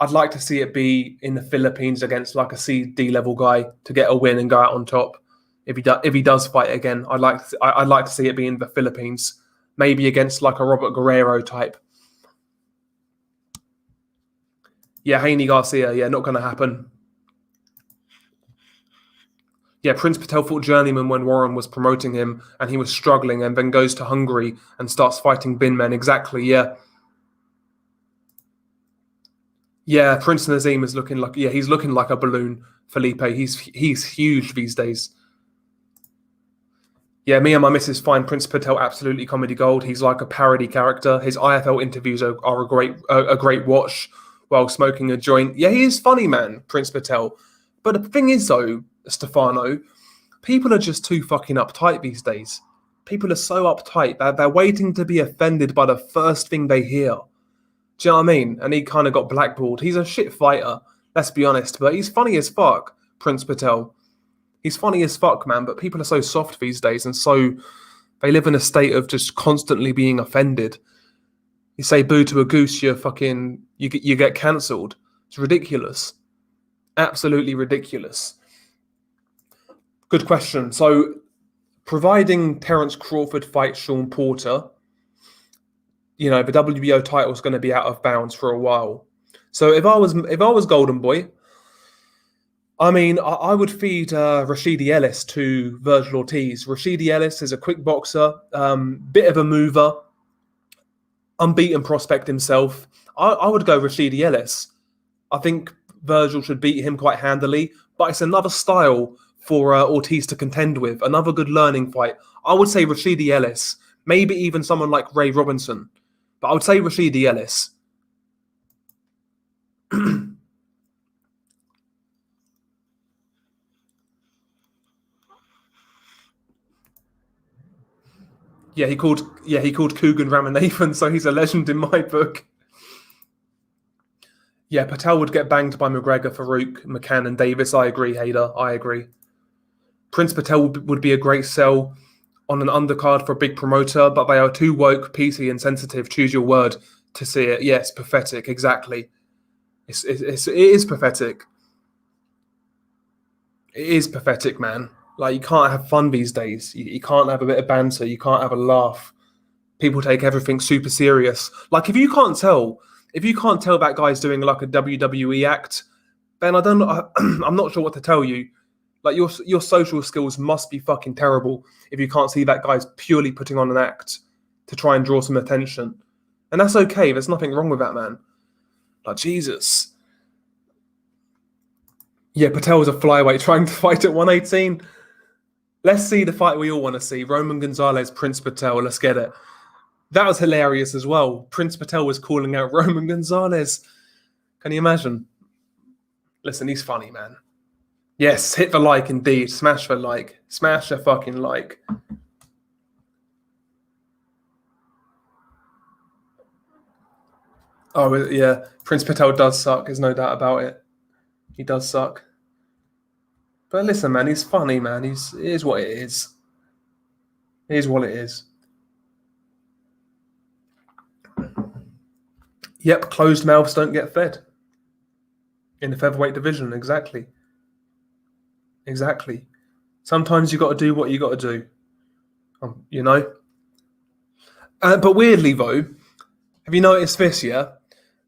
I'd like to see it be in the Philippines against like a CD level guy to get a win and go out on top. If he does fight again, I'd like to see it be in the Philippines, maybe against like a Robert Guerrero type. Yeah, Haney Garcia, yeah, not going to happen. Yeah, Prince Patel fought Journeyman when Warren was promoting him and he was struggling and then goes to Hungary and starts fighting bin men. Exactly, yeah. Yeah, Prince Nazim is looking like, yeah, he's looking like a balloon, Felipe. He's huge these days. Yeah, me and my missus find Prince Patel absolutely comedy gold. He's like a parody character. His IFL interviews are a great watch while smoking a joint. Yeah, he is funny, man, Prince Patel. But the thing is, though, Stefano, People are just too fucking uptight these days. People are so uptight that they're waiting to be offended by the first thing they hear. Do you know what I mean? And he kind of got blackballed. He's a shit fighter, let's be honest, but he's funny as fuck, Prince Patel. He's funny as fuck, man, but people are so soft these days, and so they live in a state of just constantly being offended. You say boo to a goose, you get cancelled. It's ridiculous. Absolutely ridiculous. Good question. So, providing Terence Crawford fights Sean Porter, the WBO title is going to be out of bounds for a while. So if I was Golden Boy, I mean, I would feed Rashidi Ellis to Virgil Ortiz. Rashidi Ellis is a quick boxer, bit of a mover, unbeaten prospect himself. I would go Rashidi Ellis. I think Virgil should beat him quite handily, but it's another style for Ortiz to contend with. Another good learning fight. I would say Rashidi Ellis. Maybe even someone like Ray Robinson. But I would say Rashidi Ellis. He called Coogan Ramanathan, so he's a legend in my book. Yeah, Patel would get banged by McGregor, Farouk, Mccann, and Davis. I agree, Hader. I agree. Prince Patel would be a great sell on an undercard for a big promoter, but they are too woke, PC, and sensitive. Choose your word to see it. Yes, pathetic. Exactly. It is pathetic. It is pathetic, man. Like, you can't have fun these days. You can't have a bit of banter. You can't have a laugh. People take everything super serious. Like, if you can't tell that guy's doing like a WWE act, then I'm not sure what to tell you. Like, your social skills must be fucking terrible if you can't see that guy's purely putting on an act to try and draw some attention. And that's okay. There's nothing wrong with that, man. Like, Jesus. Yeah, Patel was a flyweight trying to fight at 118. Let's see the fight we all want to see. Roman Gonzalez, Prince Patel. Let's get it. That was hilarious as well. Prince Patel was calling out Roman Gonzalez. Can you imagine? Listen, he's funny, man. Yes, hit the like indeed. Smash the like. Smash the fucking like. Oh, yeah. Prince Patel does suck. There's no doubt about it. He does suck. But listen, man, he's funny, man. It is what it is. It is what it is. Yep, closed mouths don't get fed. In the featherweight division, exactly. Exactly. Sometimes you got to do what you got to do. But weirdly, though, have you noticed this? Yeah,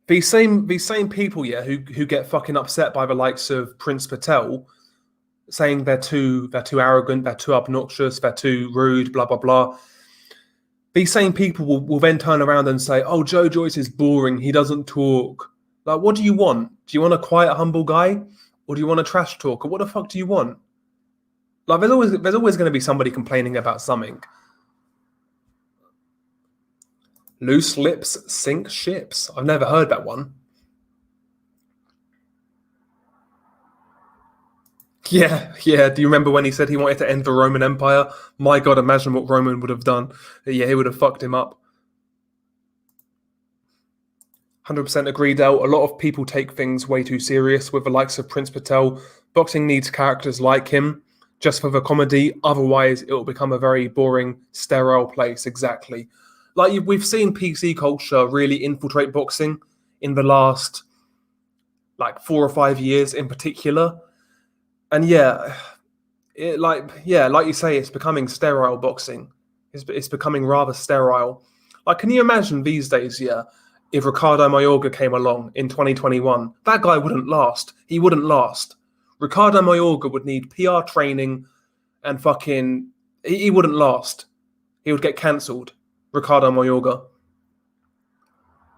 these same people, yeah, who get fucking upset by the likes of Prince Patel, saying they're too arrogant, they're too obnoxious, they're too rude, blah blah blah. These same people will then turn around and say, "Oh, Joe Joyce is boring. He doesn't talk." Like, what do you want? Do you want a quiet, humble guy, or do you want a trash talker? What the fuck do you want? Like, there's always going to be somebody complaining about something. Loose lips sink ships. I've never heard that one. Yeah. Do you remember when he said he wanted to end the Roman Empire? My God, imagine what Roman would have done. Yeah, he would have fucked him up. 100% agree, Del. A lot of people take things way too serious with the likes of Prince Patel. Boxing needs characters like him just for the comedy. Otherwise, it will become a very boring, sterile place. Exactly. Like, we've seen PC culture really infiltrate boxing in the last, 4 or 5 years in particular. And like you say, it's becoming sterile boxing. It's becoming rather sterile. Like, can you imagine these days, if Ricardo Mayorga came along in 2021, that guy wouldn't last. He wouldn't last. Ricardo Mayorga would need PR training and fucking... He wouldn't last. He would get cancelled. Ricardo Mayorga.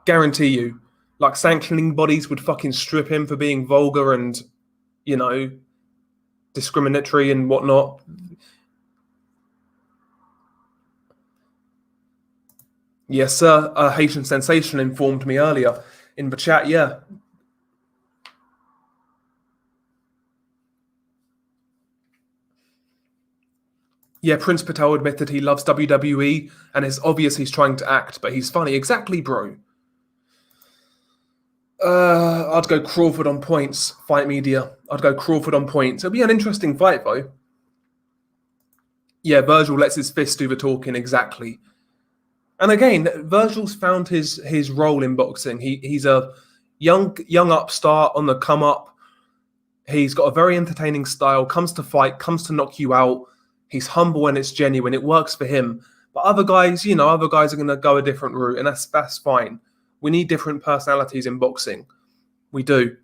Guarantee you. Like, sanctioning bodies would fucking strip him for being vulgar and, discriminatory and whatnot. Yes, sir. Haitian Sensation informed me earlier in the chat, yeah. Yeah, Prince Patel admitted he loves WWE, and it's obvious he's trying to act, but he's funny. Exactly, bro. I'd go Crawford on points. Fight media. I'd go Crawford on points. It'll be an interesting fight, though. Yeah, Virgil lets his fist do the talking. Exactly. And again, Virgil's found his role in boxing. He's a young upstart on the come up. He's got a very entertaining style. Comes to fight. Comes to knock you out. He's humble and it's genuine. It works for him. But other guys, other guys are going to go a different route, and that's fine. We need different personalities in boxing. We do.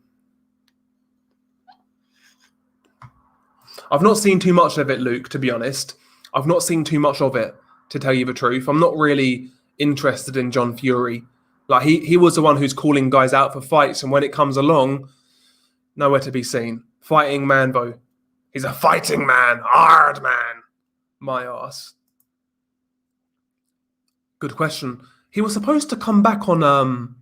I've not seen too much of it, Luke, to be honest. I've not seen too much of it, to tell you the truth. I'm not really interested in John Fury. Like, he was the one who's calling guys out for fights, and when it comes along, nowhere to be seen. Fighting man, though. He's a fighting man. Hard man. My ass. Good question. He was supposed to come back on...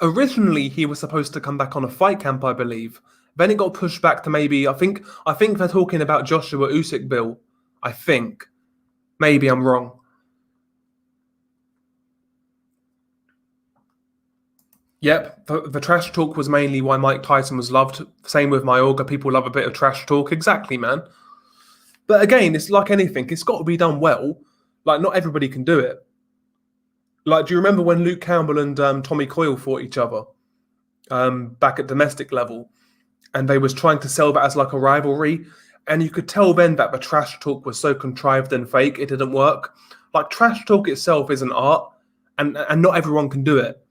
Originally, he was supposed to come back on a fight camp, I believe. Then it got pushed back to maybe... I think they're talking about Joshua Usyk, Bill. I think. Maybe I'm wrong. Yep, the trash talk was mainly why Mike Tyson was loved. Same with Mayorga. People love a bit of trash talk. Exactly, man. But again, it's like anything. It's got to be done well. Like, not everybody can do it. Like, do you remember when Luke Campbell and Tommy Coyle fought each other back at domestic level? And they was trying to sell that as like a rivalry. And you could tell then that the trash talk was so contrived and fake, it didn't work. Like, trash talk itself is an art, and not everyone can do it.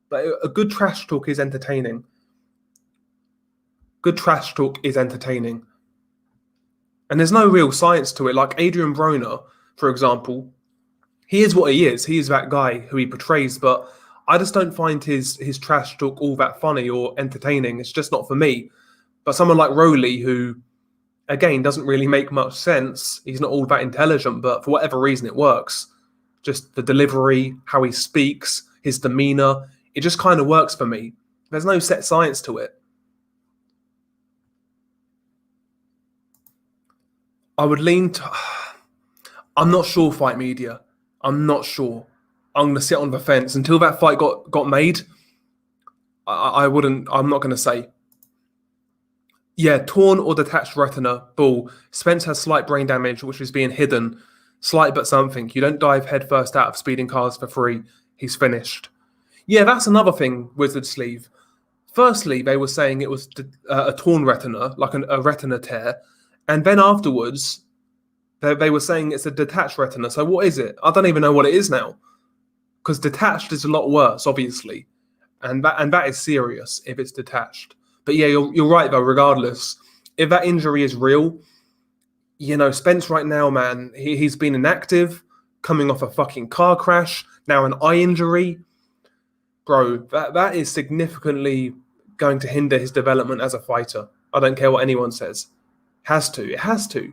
But a good trash talk is entertaining. Good trash talk is entertaining. And there's no real science to it. Like Adrian Broner, for example, he is what he is. He is that guy who he portrays, but I just don't find his trash talk all that funny or entertaining. It's just not for me. But someone like Rowley, who, again, doesn't really make much sense. He's not all that intelligent, but for whatever reason, it works. Just the delivery, how he speaks, his demeanor, it just kind of works for me. There's no set science to it. I would lean to... I'm not sure, fight media. I'm not sure. I'm going to sit on the fence. Until that fight got made, I'm not going to say. Yeah, torn or detached retina, bull. Spence has slight brain damage, which is being hidden. Slight but something. You don't dive headfirst out of speeding cars for free. He's finished. Yeah, that's another thing, Wizard Sleeve. Firstly, they were saying it was a torn retina, like a retina tear. And then afterwards, they were saying it's a detached retina. So what is it? I don't even know what it is now. Because detached is a lot worse, obviously. And that is serious if it's detached. But yeah, you're right, though, regardless. If that injury is real, Spence right now, man, he's been inactive, coming off a fucking car crash, now an eye injury. Bro, that is significantly going to hinder his development as a fighter. I don't care what anyone says. It has to.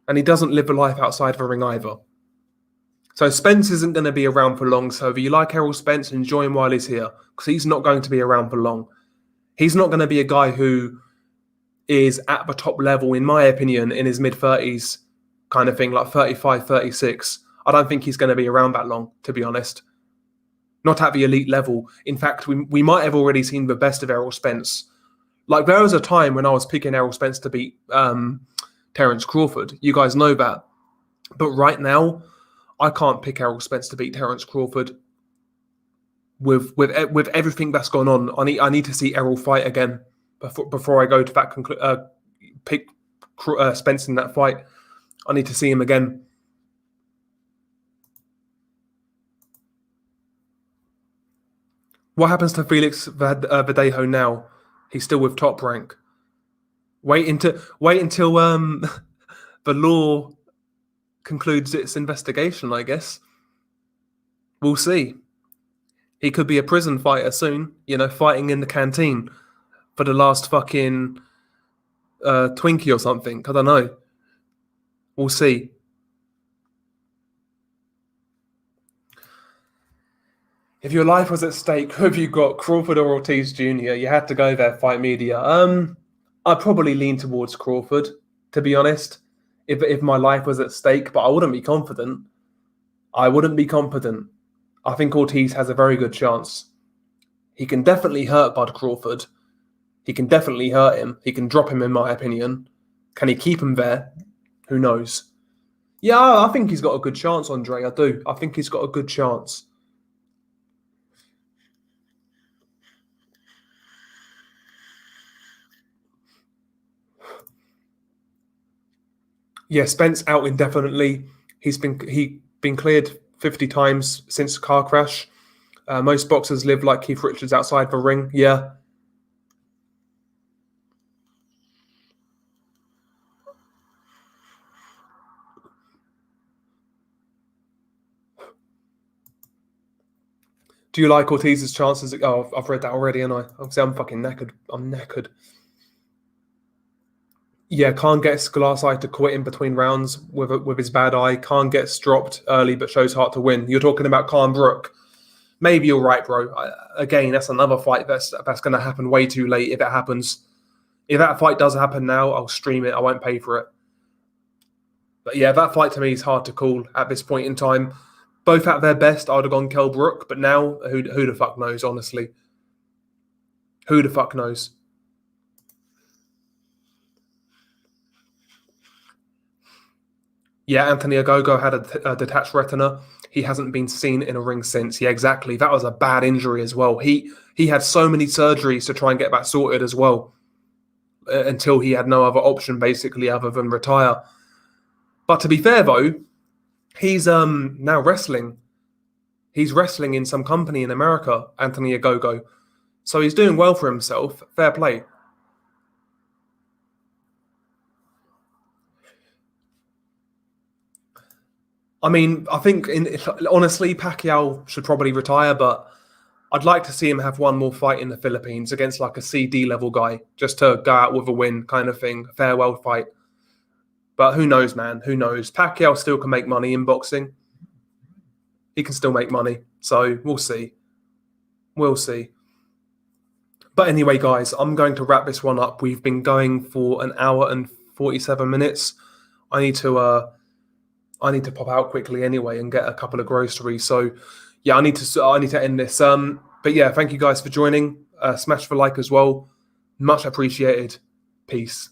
And he doesn't live a life outside the ring either. So Spence isn't going to be around for long. So if you like Errol Spence, enjoy him while he's here. Because he's not going to be around for long. He's not going to be a guy who is at the top level, in my opinion, in his mid-30s kind of thing, like 35, 36. I don't think he's going to be around that long, to be honest. Not at the elite level. In fact, we might have already seen the best of Errol Spence. Like, there was a time when I was picking Errol Spence to beat Terence Crawford. You guys know that. But right now, I can't pick Errol Spence to beat Terence Crawford. With everything that's gone on, I need to see Errol fight again before I go to that pick Spence in that fight. I need to see him again. What happens to Felix Verdejo now? He's still with Top Rank. Wait until the law concludes its investigation, I guess. We'll see. He could be a prison fighter soon, fighting in the canteen for the last fucking Twinkie or something. I don't know. We'll see. If your life was at stake, who have you got, Crawford or Ortiz Jr.? You had to go there, fight media. I'd probably lean towards Crawford, to be honest, if my life was at stake, but I wouldn't be confident. I wouldn't be confident. I think Ortiz has a very good chance. He can definitely hurt Bud Crawford. He can definitely hurt him. He can drop him, in my opinion. Can he keep him there? Who knows? Yeah, I think he's got a good chance, Andre. I do. I think he's got a good chance. Yeah, Spence out indefinitely. He's been cleared 50 times since the car crash. Most boxers live like Keith Richards outside the ring. Yeah. Do you like Ortiz's chances? Oh, I've read that already, and obviously I'm fucking knackered. I'm knackered. Yeah, can't get Galassi to quit in between rounds with his bad eye. Can't get dropped early, but shows heart to win. You're talking about Khan Brook. Maybe you're right, bro. Again, that's another fight that's going to happen way too late if it happens. If that fight does happen now, I'll stream it. I won't pay for it. But yeah, that fight to me is hard to call at this point in time. Both at their best, I would have gone Kell Brook, but now who the fuck knows, honestly? Who the fuck knows? Yeah, Anthony Ogogo had a detached retina. He hasn't been seen in a ring since. Yeah, exactly. That was a bad injury as well. He had so many surgeries to try and get that sorted as well, until he had no other option basically other than retire. But to be fair though, he's now wrestling. He's wrestling in some company in America, Anthony Ogogo. So he's doing well for himself. Fair play. I mean, I think honestly, Pacquiao should probably retire, but I'd like to see him have one more fight in the Philippines against like a CD level guy, just to go out with a win, kind of thing, farewell fight. But who knows, man? Who knows? Pacquiao still can make money in boxing. He can still make money, so we'll see. We'll see. But anyway, guys, I'm going to wrap this one up. We've been going for an hour and 47 minutes. I need to pop out quickly anyway and get a couple of groceries. So yeah, I need to end this. But yeah, thank you guys for joining. Smash the like as well. Much appreciated. Peace.